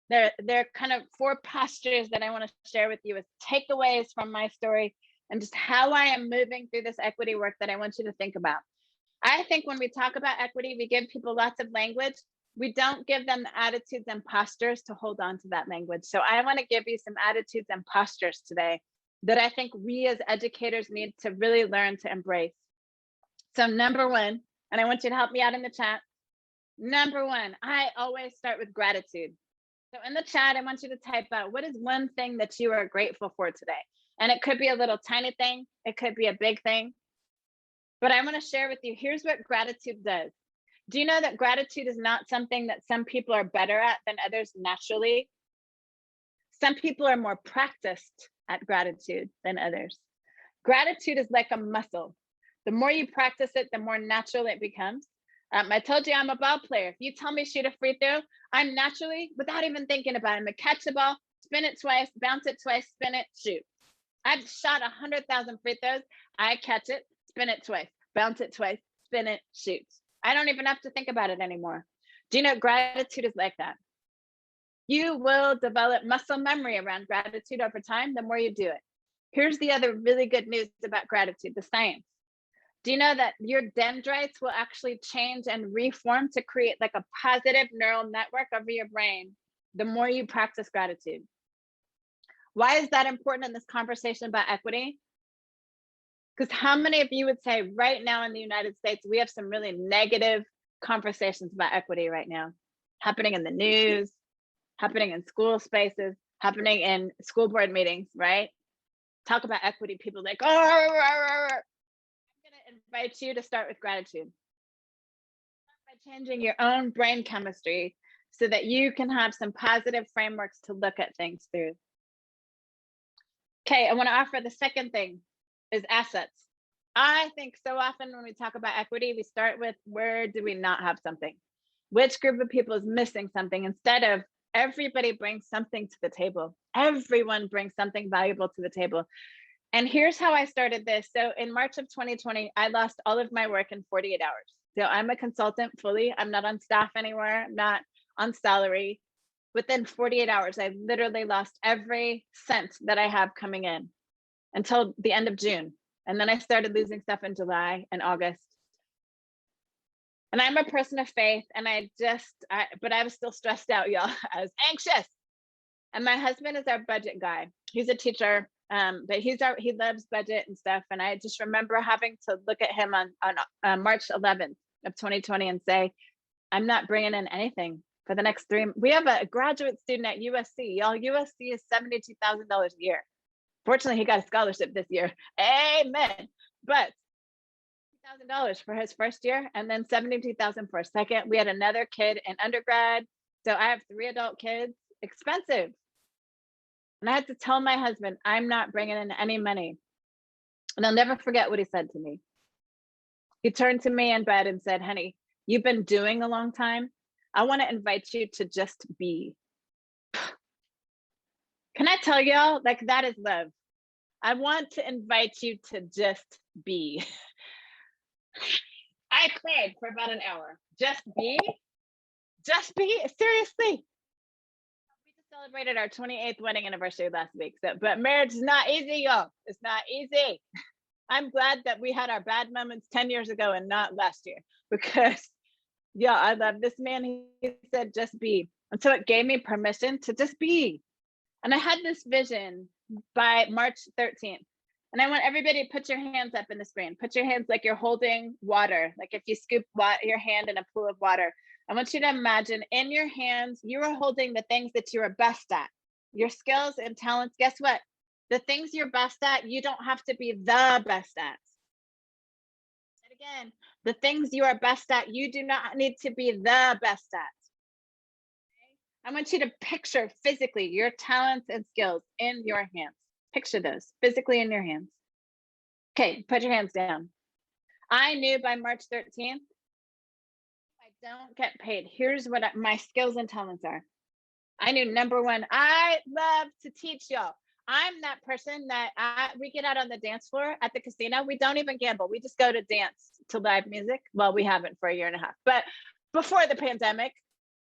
There are kind of 4 postures that I want to share with you as takeaways from my story and just how I am moving through this equity work that I want you to think about. I think when we talk about equity, we give people lots of language. We don't give them the attitudes and postures to hold on to that language. So I want to give you some attitudes and postures today that I think we as educators need to really learn to embrace. So number 1, and I want you to help me out in the chat. Number 1, I always start with gratitude. So in the chat, I want you to type out, what is one thing that you are grateful for today? And it could be a little tiny thing. It could be a big thing. But I want to share with you, here's what gratitude does. Do you know that gratitude is not something that some people are better at than others naturally? Some people are more practiced at gratitude than others. Gratitude is like a muscle. The more you practice it, the more natural it becomes. I told you I'm a ball player. If you tell me shoot a free throw, I'm naturally, without even thinking about it, I'm gonna catch the ball, spin it twice, bounce it twice, spin it, shoot. I've shot 100,000 free throws. I catch it, spin it twice, bounce it twice, spin it, shoot. I don't even have to think about it anymore. Do you know gratitude is like that? You will develop muscle memory around gratitude over time the more you do it. Here's the other really good news about gratitude, the science. Do you know that your dendrites will actually change and reform to create like a positive neural network over your brain the more you practice gratitude? Why is that important in this conversation about equity? Because how many of you would say right now in the United States, we have some really negative conversations about equity right now, happening in the news, happening in school spaces, happening in school board meetings, right? Talk about equity, people like, oh, I'm gonna invite you to start with gratitude. Start by changing your own brain chemistry so that you can have some positive frameworks to look at things through. Okay, I wanna offer the second thing is assets. I think so often when we talk about equity, we start with where do we not have something? Which group of people is missing something instead of everybody brings something to the table. Everyone brings something valuable to the table. And here's how I started this. So in March of 2020, I lost all of my work in 48 hours. So I'm a consultant fully. I'm not on staff anywhere. I'm not on salary. Within 48 hours, I literally lost every cent that I have coming in until the end of June. And then I started losing stuff in July and August. And I'm a person of faith, and but I was still stressed out, y'all. I was anxious. And my husband is our budget guy. He's a teacher, but he loves budget and stuff. And I just remember having to look at him on March 11th of 2020 and say, I'm not bringing in anything for the next 3. We have a graduate student at USC. Y'all, USC is $72,000 a year. Fortunately, he got a scholarship this year. Amen. But $1,000 for his first year and then $72,000 for a second. We had another kid in undergrad. So I have 3 adult kids. Expensive. And I had to tell my husband, I'm not bringing in any money. And I'll never forget what he said to me. He turned to me in bed and said, honey, you've been doing a long time. I want to invite you to just be. Can I tell y'all, like, that is love. I want to invite you to just be. I cried for about an hour. Just be. Just be. Seriously. We just celebrated our 28th wedding anniversary last week. So, but marriage is not easy, y'all. It's not easy. I'm glad that we had our bad moments 10 years ago and not last year, because yeah, I love this man. He said, just be. And so it gave me permission to just be. And I had this vision by March 13th. And I want everybody to put your hands up in the screen. Put your hands like you're holding water. Like if you scoop your hand in a pool of water. I want you to imagine in your hands, you are holding the things that you are best at. Your skills and talents. Guess what? The things you're best at, you don't have to be the best at. And again, the things you are best at, you do not need to be the best at. I want you to picture physically your talents and skills in your hands. Picture those physically in your hands. Okay, put your hands down. I knew by March 13th, if I don't get paid, here's what my skills and talents are. I knew, number one, I love to teach y'all. I'm that person that we get out on the dance floor at the casino. We don't even gamble. We just go to dance to live music. Well, we haven't for a year and a half, but before the pandemic,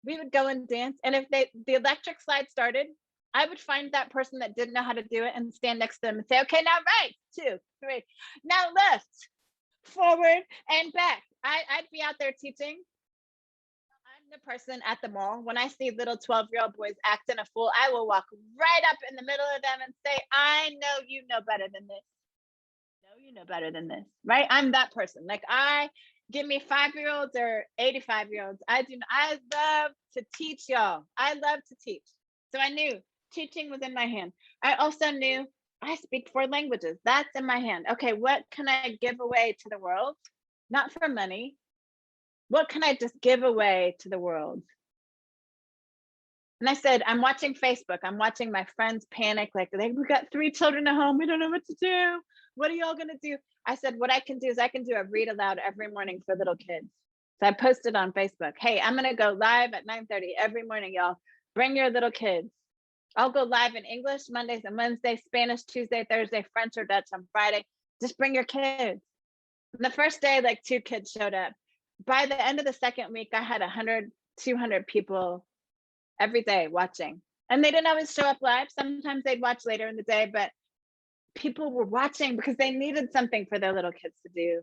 we would go and dance. And if the electric slide started, I would find that person that didn't know how to do it and stand next to them and say, okay, now right, 2, 3, now left, forward and back. I'd be out there teaching. I'm the person at the mall. When I see little 12-year-old boys acting a fool, I will walk right up in the middle of them and say, I know you know better than this. No, you know better than this, right? I'm that person. Like give me 5-year-olds or 85-year-olds. I love to teach y'all. I love to teach. So I knew teaching was in my hand. I also knew I speak 4 languages. That's in my hand. Okay, what can I give away to the world? Not for money. What can I just give away to the world? And I said, I'm watching Facebook. I'm watching my friends panic. Like, we got 3 children at home. We don't know what to do. What are y'all going to do? I said, what I can do is I can do a read aloud every morning for little kids. So I posted on Facebook, hey, I'm going to go live at 9:30 every morning, y'all. Bring your little kids. I'll go live in English Mondays and Wednesdays, Spanish Tuesday, Thursday, French or Dutch on Friday. Just bring your kids. And the first day, like 2 kids showed up. By the end of the second week, I had 100, 200 people every day watching. And they didn't always show up live. Sometimes they'd watch later in the day, but people were watching because they needed something for their little kids to do.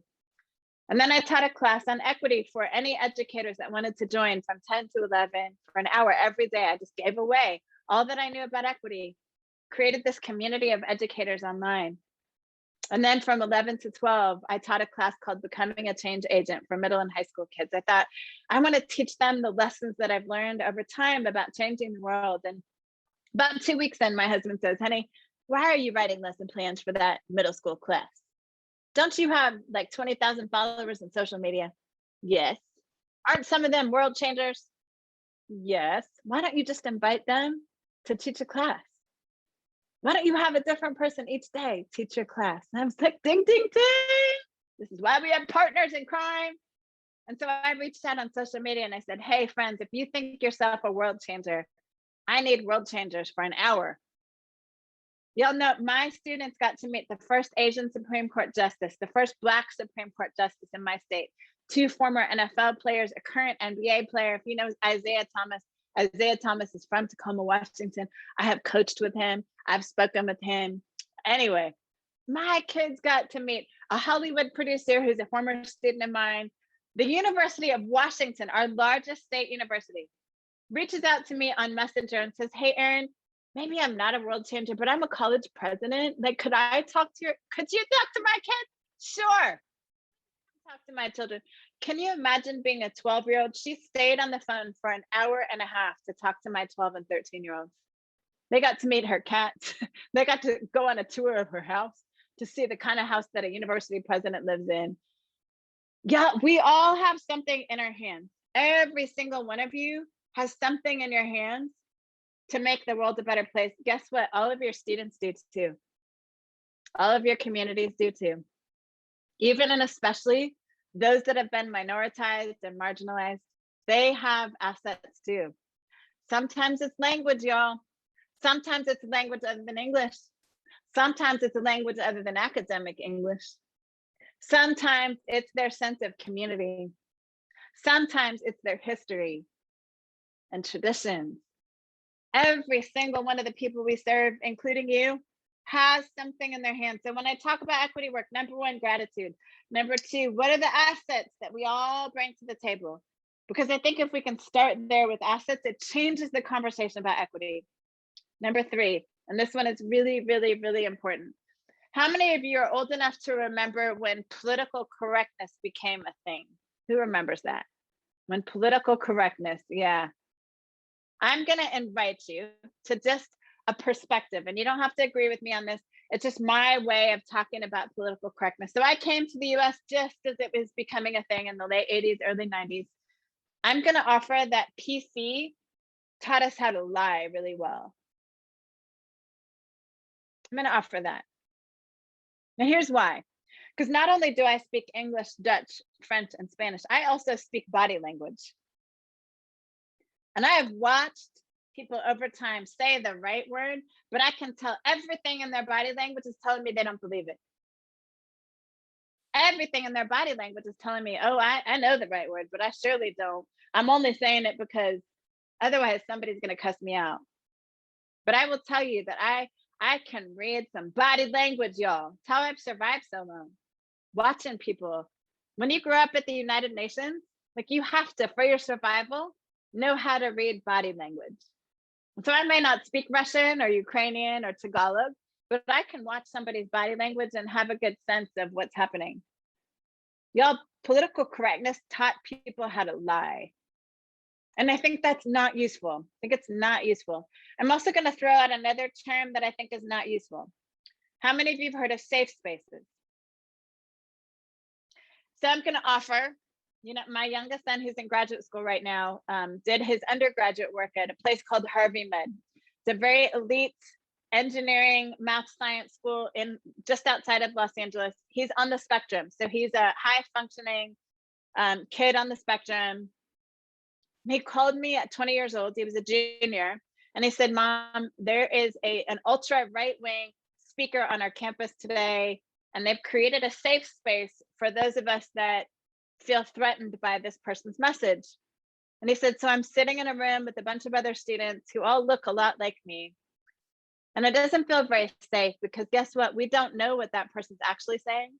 And then I taught a class on equity for any educators that wanted to join from 10 to 11 for an hour every day. I just gave away all that I knew about equity, created this community of educators online. And then from 11 to 12, I taught a class called Becoming a Change Agent for middle and high school kids. I thought, I want to teach them the lessons that I've learned over time about changing the world. And about 2 weeks in, my husband says, honey, why are you writing lesson plans for that middle school class? Don't you have like 20,000 followers on social media? Yes. Aren't some of them world changers? Yes. Why don't you just invite them to teach a class? Why don't you have a different person each day teach your class? And I was like, ding, ding, ding. This is why we have partners in crime. And so I reached out on social media and I said, hey, friends, if you think yourself a world changer, I need world changers for an hour. Y'all know my students got to meet the first Asian Supreme Court justice, the first Black Supreme Court justice in my state, 2 former NFL players, a current NBA player. If you know Isaiah Thomas is from Tacoma, Washington. I have coached with him. I've spoken with him. Anyway, my kids got to meet a Hollywood producer who's a former student of mine. The University of Washington, our largest state university, reaches out to me on Messenger and says, hey, Erin, maybe I'm not a world changer, but I'm a college president. Like, could you talk to my kids? Sure. Talk to my children. Can you imagine being a 12-year-old? She stayed on the phone for an hour and a half to talk to my 12 and 13-year-olds. They got to meet her cats. They got to go on a tour of her house to see the kind of house that a university president lives in. Yeah, we all have something in our hands. Every single one of you has something in your hands to make the world a better place. Guess what? All of your students do too. All of your communities do too. Even and especially those that have been minoritized and marginalized, they have assets too. Sometimes it's language, y'all. Sometimes it's a language other than English. Sometimes it's a language other than academic English. Sometimes it's their sense of community. Sometimes it's their history and traditions. Every single one of the people we serve, including you, has something in their hands. So when I talk about equity work, number one, gratitude. Number two, what are the assets that we all bring to the table? Because I think if we can start there with assets, it changes the conversation about equity. Number three, and this one is really, really, really important. How many of you are old enough to remember when political correctness became a thing? Who remembers that? When political correctness, yeah. I'm gonna invite you to just a perspective, and you don't have to agree with me on this. It's just my way of talking about political correctness. So I came to the US just as it was becoming a thing in the late 80s, early 90s. I'm gonna offer that PC taught us how to lie really well. I'm gonna offer that. Now here's why. Because not only do I speak English, Dutch, French, and Spanish, I also speak body language. And I have watched people over time say the right word, but I can tell everything in their body language is telling me they don't believe it. Everything in their body language is telling me, oh, I know the right word, but I surely don't. I'm only saying it because otherwise somebody's gonna cuss me out. But I will tell you that I can read some body language, y'all. It's how I've survived so long. Watching people. When you grow up at the United Nations, like you have to, for your survival, know how to read body language. So I may not speak Russian or Ukrainian or Tagalog, but I can watch somebody's body language and have a good sense of what's happening. Y'all, political correctness taught people how to lie. And I think that's not useful. I think it's not useful. I'm also going to throw out another term that I think is not useful. How many of you have heard of safe spaces? So I'm going to offer, my youngest son who's in graduate school right now did his undergraduate work at a place called Harvey Med. It's a very elite engineering, math, science school in just outside of Los Angeles. He's on the spectrum. So he's a high functioning kid on the spectrum. He called me at 20 years old. He was a junior. And he said, Mom, there is an ultra right wing speaker on our campus today. And they've created a safe space for those of us that feel threatened by this person's message. And he said, so I'm sitting in a room with a bunch of other students who all look a lot like me. And it doesn't feel very safe because guess what? We don't know what that person's actually saying.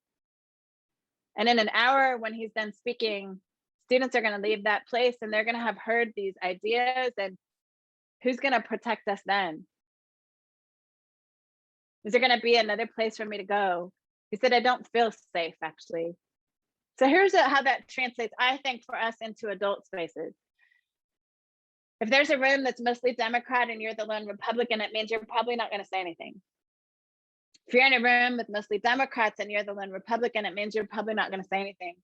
And in an hour when he's done speaking, students are going to leave that place and they're going to have heard these ideas, and who's going to protect us then? Is there going to be another place for me to go? He said, I don't feel safe, actually. So here's how that translates, I think, for us into adult spaces. If there's a room that's mostly Democrat and you're the lone Republican, it means you're probably not going to say anything. If you're in a room with mostly Democrats and you're the lone Republican, it means you're probably not going to say anything.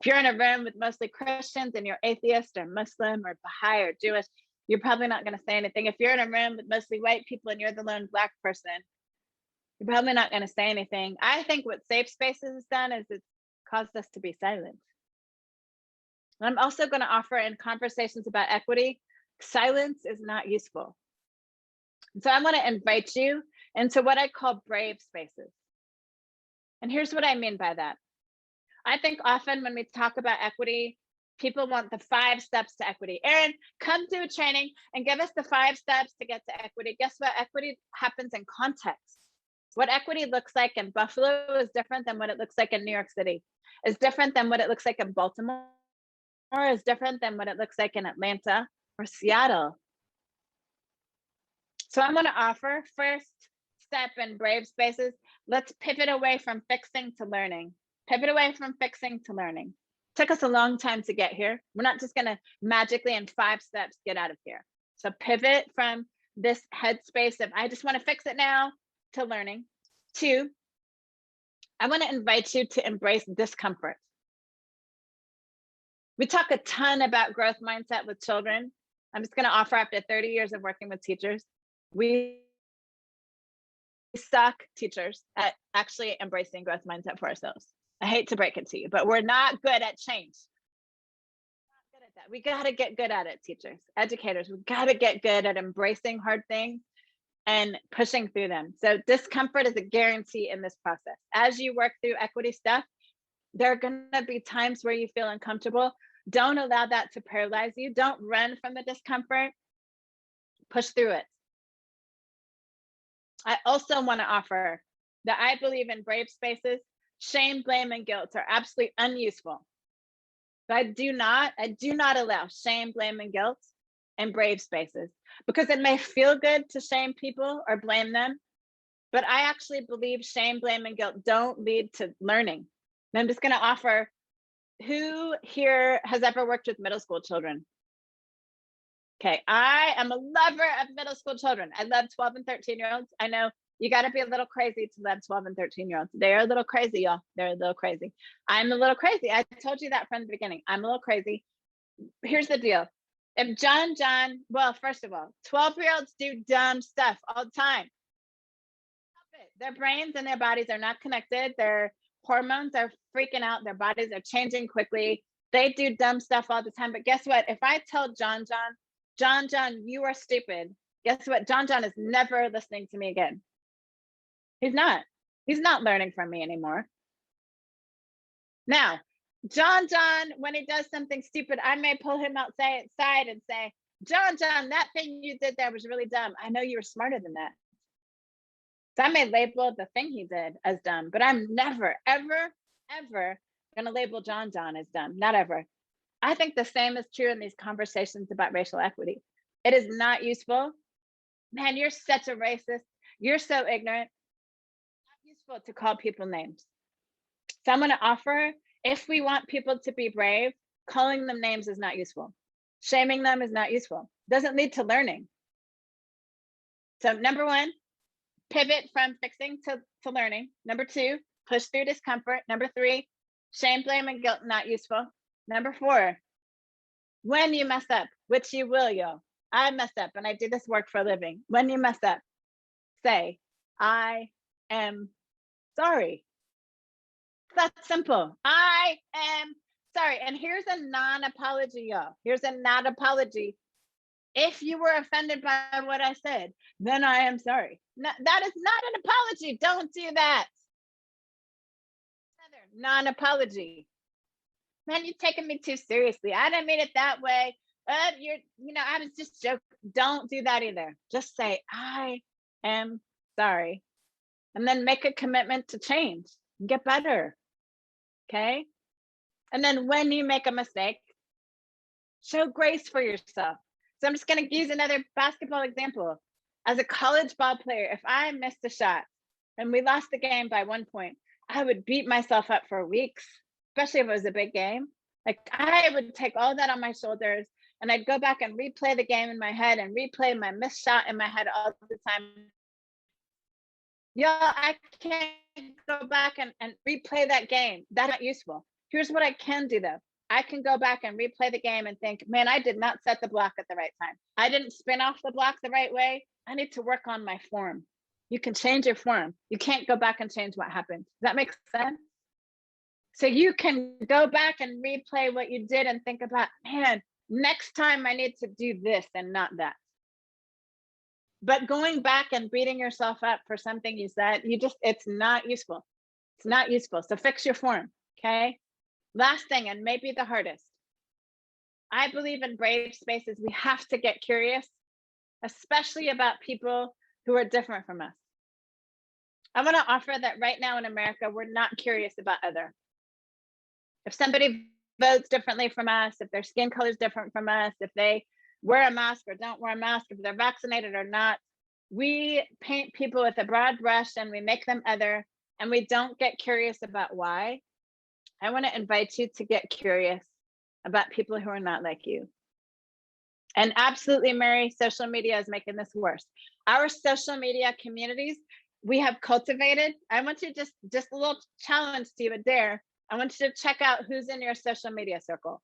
If you're in a room with mostly Christians and you're atheist or Muslim or Baha'i or Jewish, you're probably not going to say anything. If you're in a room with mostly white people and you're the lone Black person, you're probably not going to say anything. I think what safe spaces has done is it's caused us to be silent. And I'm also going to offer in conversations about equity, silence is not useful. And so I want to invite you into what I call brave spaces. And here's what I mean by that. I think often when we talk about equity, people want the 5 steps to equity. Erin, come do a training and give us the 5 steps to get to equity. Guess what? Equity happens in context. What equity looks like in Buffalo is different than what it looks like in New York City. It's different than what it looks like in Baltimore. Or is different than what it looks like in Atlanta or Seattle. So I'm going to offer first step in brave spaces. Let's pivot away from fixing to learning. Pivot away from fixing to learning. Took us a long time to get here. We're not just going to magically in 5 steps get out of here. So pivot from this headspace of I just want to fix it now to learning. 2, I want to invite you to embrace discomfort. We talk a ton about growth mindset with children. I'm just going to offer, after 30 years of working with teachers, we suck, teachers, at actually embracing growth mindset for ourselves. I hate to break it to you, but we're not good at change. We're not good at that. We got to get good at it, teachers, educators. We got to get good at embracing hard things and pushing through them. So discomfort is a guarantee in this process. As you work through equity stuff, there are going to be times where you feel uncomfortable. Don't allow that to paralyze you. Don't run from the discomfort. Push through it. I also want to offer that I believe in brave spaces. Shame, blame, and guilt are absolutely unuseful. But I do not allow shame, blame, and guilt in brave spaces, because it may feel good to shame people or blame them, but I actually believe shame, blame, and guilt don't lead to learning. And I'm just going to offer, who here has ever worked with middle school children? Okay, I am a lover of middle school children. I love 12 and 13-year-olds. I know you got to be a little crazy to love 12 and 13-year-olds. They're a little crazy, y'all. They're a little crazy. I'm a little crazy. I told you that from the beginning. I'm a little crazy. Here's the deal. If John, well, first of all, 12-year-olds do dumb stuff all the time. Their brains and their bodies are not connected. Their hormones are freaking out. Their bodies are changing quickly. They do dumb stuff all the time. But guess what? If I tell John, you are stupid, guess what? John is never listening to me again. He's not learning from me anymore. Now, John, when he does something stupid, I may pull him outside and say, John, that thing you did there was really dumb. I know you were smarter than that. So I may label the thing he did as dumb, but I'm never, ever, ever going to label John as dumb. Not ever. I think the same is true in these conversations about racial equity. It is not useful. Man, you're such a racist. You're so ignorant. It's not useful to call people names. So I'm going to offer, if we want people to be brave, calling them names is not useful. Shaming them is not useful. Doesn't lead to learning. So number 1, pivot from fixing to learning. Number 2, push through discomfort. Number 3, shame, blame, and guilt, not useful. Number 4, when you mess up, which you will, yo. I mess up and I do this work for a living. When you mess up, say, I am sorry. It's that simple. I am sorry. And here's a non-apology, y'all. Here's a non-apology. If you were offended by what I said, then I am sorry. No, that is not an apology. Don't do that. Another non-apology. Man, you're taking me too seriously. I didn't mean it that way. I was just joking. Don't do that either. Just say, I am sorry. And then make a commitment to change and get better. Okay? And then when you make a mistake, show grace for yourself. So I'm just going to use another basketball example. As a college ball player, if I missed a shot and we lost the game by 1 point, I would beat myself up for weeks, especially if it was a big game. Like, I would take all that on my shoulders and I'd go back and replay the game in my head and replay my missed shot in my head all the time. Y'all, I can't go back and replay that game. That's not useful. Here's what I can do though. I can go back and replay the game and think, man, I did not set the block at the right time. I didn't spin off the block the right way. I need to work on my form. You can change your form. You can't go back and change what happened. Does that make sense? So you can go back and replay what you did and think about, man, next time I need to do this and not that. But going back and beating yourself up for something you said, it's not useful. It's not useful. So fix your form, okay? Last thing, and maybe the hardest. I believe in brave spaces. We have to get curious, especially about people who are different from us. I want to offer that right now in America, we're not curious about other. If somebody votes differently from us, if their skin color is different from us, if they wear a mask or don't wear a mask, if they're vaccinated or not, we paint people with a broad brush and we make them other, and we don't get curious about why. I want to invite you to get curious about people who are not like you. And absolutely, Mary, social media is making this worse. Our social media communities we have cultivated. I want you just a little challenge to you, a dare. I want you to check out who's in your social media circle.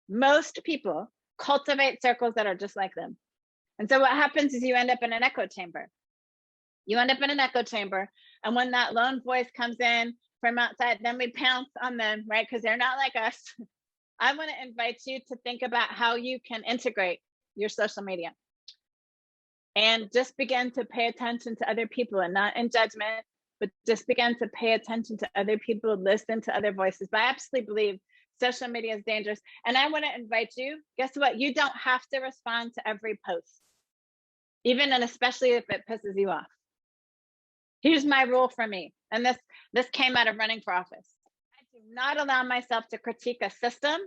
Most people cultivate circles that are just like them. And so what happens is you end up in an echo chamber. You end up in an echo chamber. And when that lone voice comes in from outside, then we pounce on them, right? Because they're not like us. I want to invite you to think about how you can integrate your social media and just begin to pay attention to other people, and not in judgment, but just begin to pay attention to other people, listen to other voices. But I absolutely believe social media is dangerous. And I want to invite you, guess what? You don't have to respond to every post, even and especially if it pisses you off. Here's my rule for me. And this came out of running for office. I do not allow myself to critique a system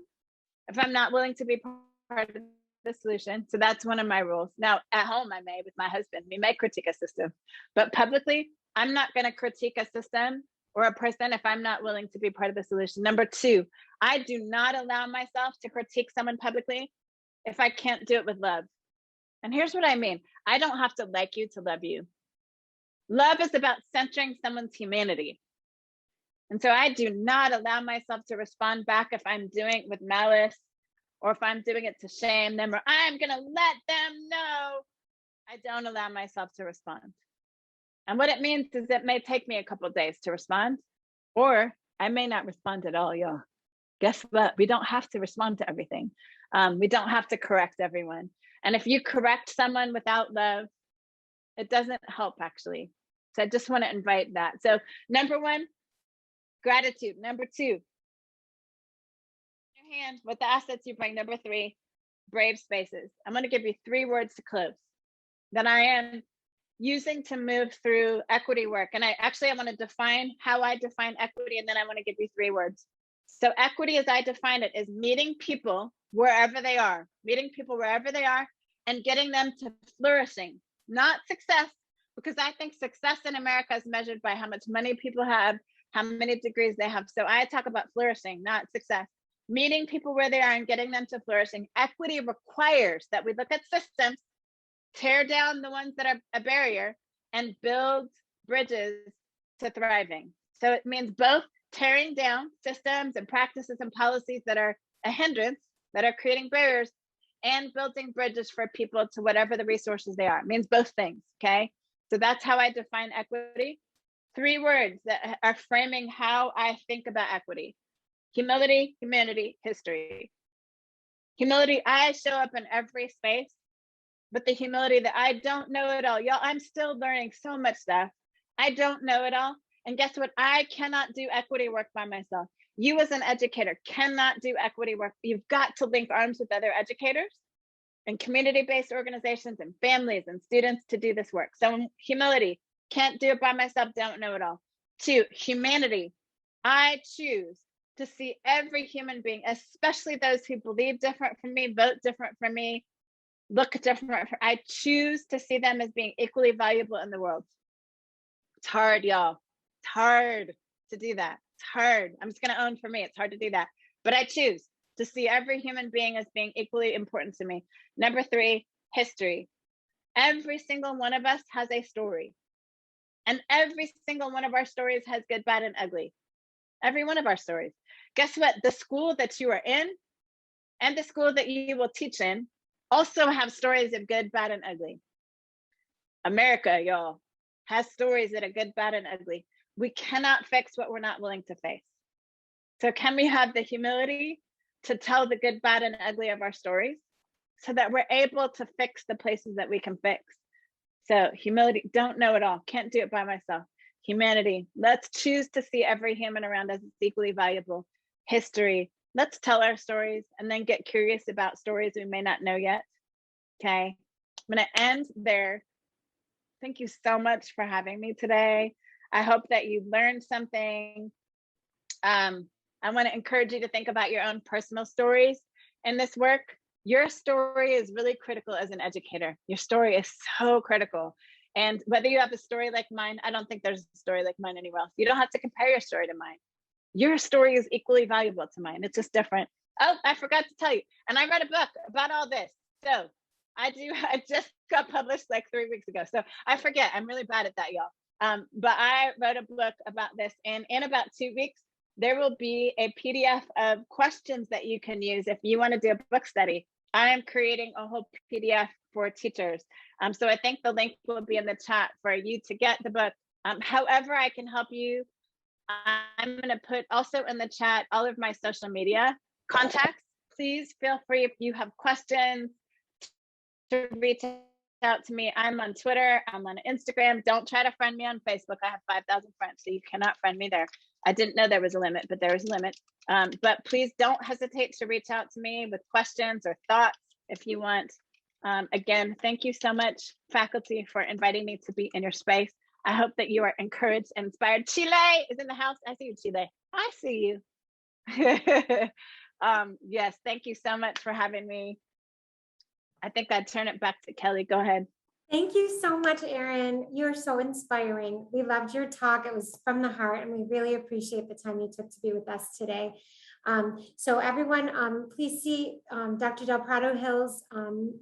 if I'm not willing to be part of the solution. So that's one of my rules. Now, at home, I may with my husband, we may critique a system, but publicly, I'm not going to critique a system or a person if I'm not willing to be part of the solution. Number two, I do not allow myself to critique someone publicly if I can't do it with love. And here's what I mean. I don't have to like you to love you. Love is about centering someone's humanity. And so I do not allow myself to respond back if I'm doing it with malice, or if I'm doing it to shame them, or I'm going to let them know. I don't allow myself to respond. And what it means is it may take me a couple of days to respond, or I may not respond at all, y'all. Guess what? We don't have to respond to everything. We don't have to correct everyone. And if you correct someone without love, it doesn't help, actually. So I just want to invite that. So number one, gratitude. Number two, your hand with the assets you bring. Number three, brave spaces. I'm going to give you 3 words to close that I am using to move through equity work. And I want to define how I define equity, and then I want to give you 3 words. So equity, as I define it, is meeting people wherever they are, and getting them to flourishing, not success, because I think success in America is measured by how much money people have, how many degrees they have. So I talk about flourishing, not success. Meeting people where they are and getting them to flourishing. Equity requires that we look at systems, tear down the ones that are a barrier, and build bridges to thriving. So it means both tearing down systems and practices and policies that are a hindrance, that are creating barriers, and building bridges for people to whatever the resources they are. It means both things, okay? So that's how I define equity. 3 words that are framing how I think about equity: humility, humanity, history. Humility, I show up in every space, but the humility that I don't know it all. Y'all, I'm still learning so much stuff. I don't know it all. And guess what? I cannot do equity work by myself. You as an educator cannot do equity work. You've got to link arms with other educators and community-based organizations and families and students to do this work. So humility, can't do it by myself, don't know it all. 2, humanity. I choose to see every human being, especially those who believe different from me, vote different from me, look different. I choose to see them as being equally valuable in the world. It's hard, y'all. It's hard to do that. It's hard. I'm just going to own for me. It's hard to do that. But I choose to see every human being as being equally important to me. Number 3, history. Every single one of us has a story. And every single one of our stories has good, bad, and ugly. Every one of our stories. Guess what? The school that you are in and the school that you will teach in also have stories of good, bad, and ugly. America, y'all, has stories that are good, bad, and ugly. We cannot fix what we're not willing to face. So can we have the humility to tell the good, bad, and ugly of our stories so that we're able to fix the places that we can fix? So humility, don't know it all, can't do it by myself. Humanity, let's choose to see every human around us as equally valuable. History, let's tell our stories and then get curious about stories we may not know yet. Okay, I'm going to end there. Thank you so much for having me today. I hope that you learned something. I want to encourage you to think about your own personal stories in this work. Your story is really critical as an educator. Your story is so critical. And whether you have a story like mine, I don't think there's a story like mine anywhere else. You don't have to compare your story to mine. your story is equally valuable to mine. It's just different. Oh, I forgot to tell you. And I read a book about all this. So I just got published like 3 weeks ago. So I forget. I'm really bad at that, y'all. But I wrote a book about this, and in about 2 weeks, there will be a PDF of questions that you can use if you want to do a book study. I am creating a whole PDF for teachers. So I think the link will be in the chat for you to get the book. However I can help you, I'm going to put also in the chat all of my social media contacts. Please feel free if you have questions to reach out to me. I'm on Twitter, I'm on Instagram. Don't try to friend me on Facebook. I have 5,000 friends, so you cannot friend me there. I didn't know there was a limit, but there is a limit. But please don't hesitate to reach out to me with questions or thoughts if you want. Again, thank you so much, faculty, for inviting me to be in your space. I hope that you are encouraged and inspired. Chile is in the house. I see you, Chile. I see you. Yes, thank you so much for having me. I think I'd turn it back to Kelly. Go ahead. Thank you so much, Erin. You're so inspiring. We loved your talk. It was from the heart, and we really appreciate the time you took to be with us today. So everyone, please see Dr. Del Prado Hill's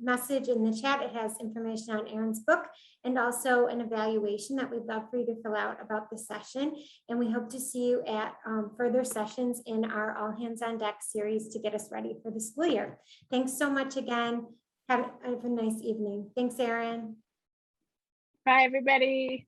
message in the chat. It has information on Erin's book and also an evaluation that we'd love for you to fill out about the session. And we hope to see you at further sessions in our All Hands on Deck series to get us ready for the school year. Thanks so much again. Have a nice evening. Thanks, Erin. Bye, everybody.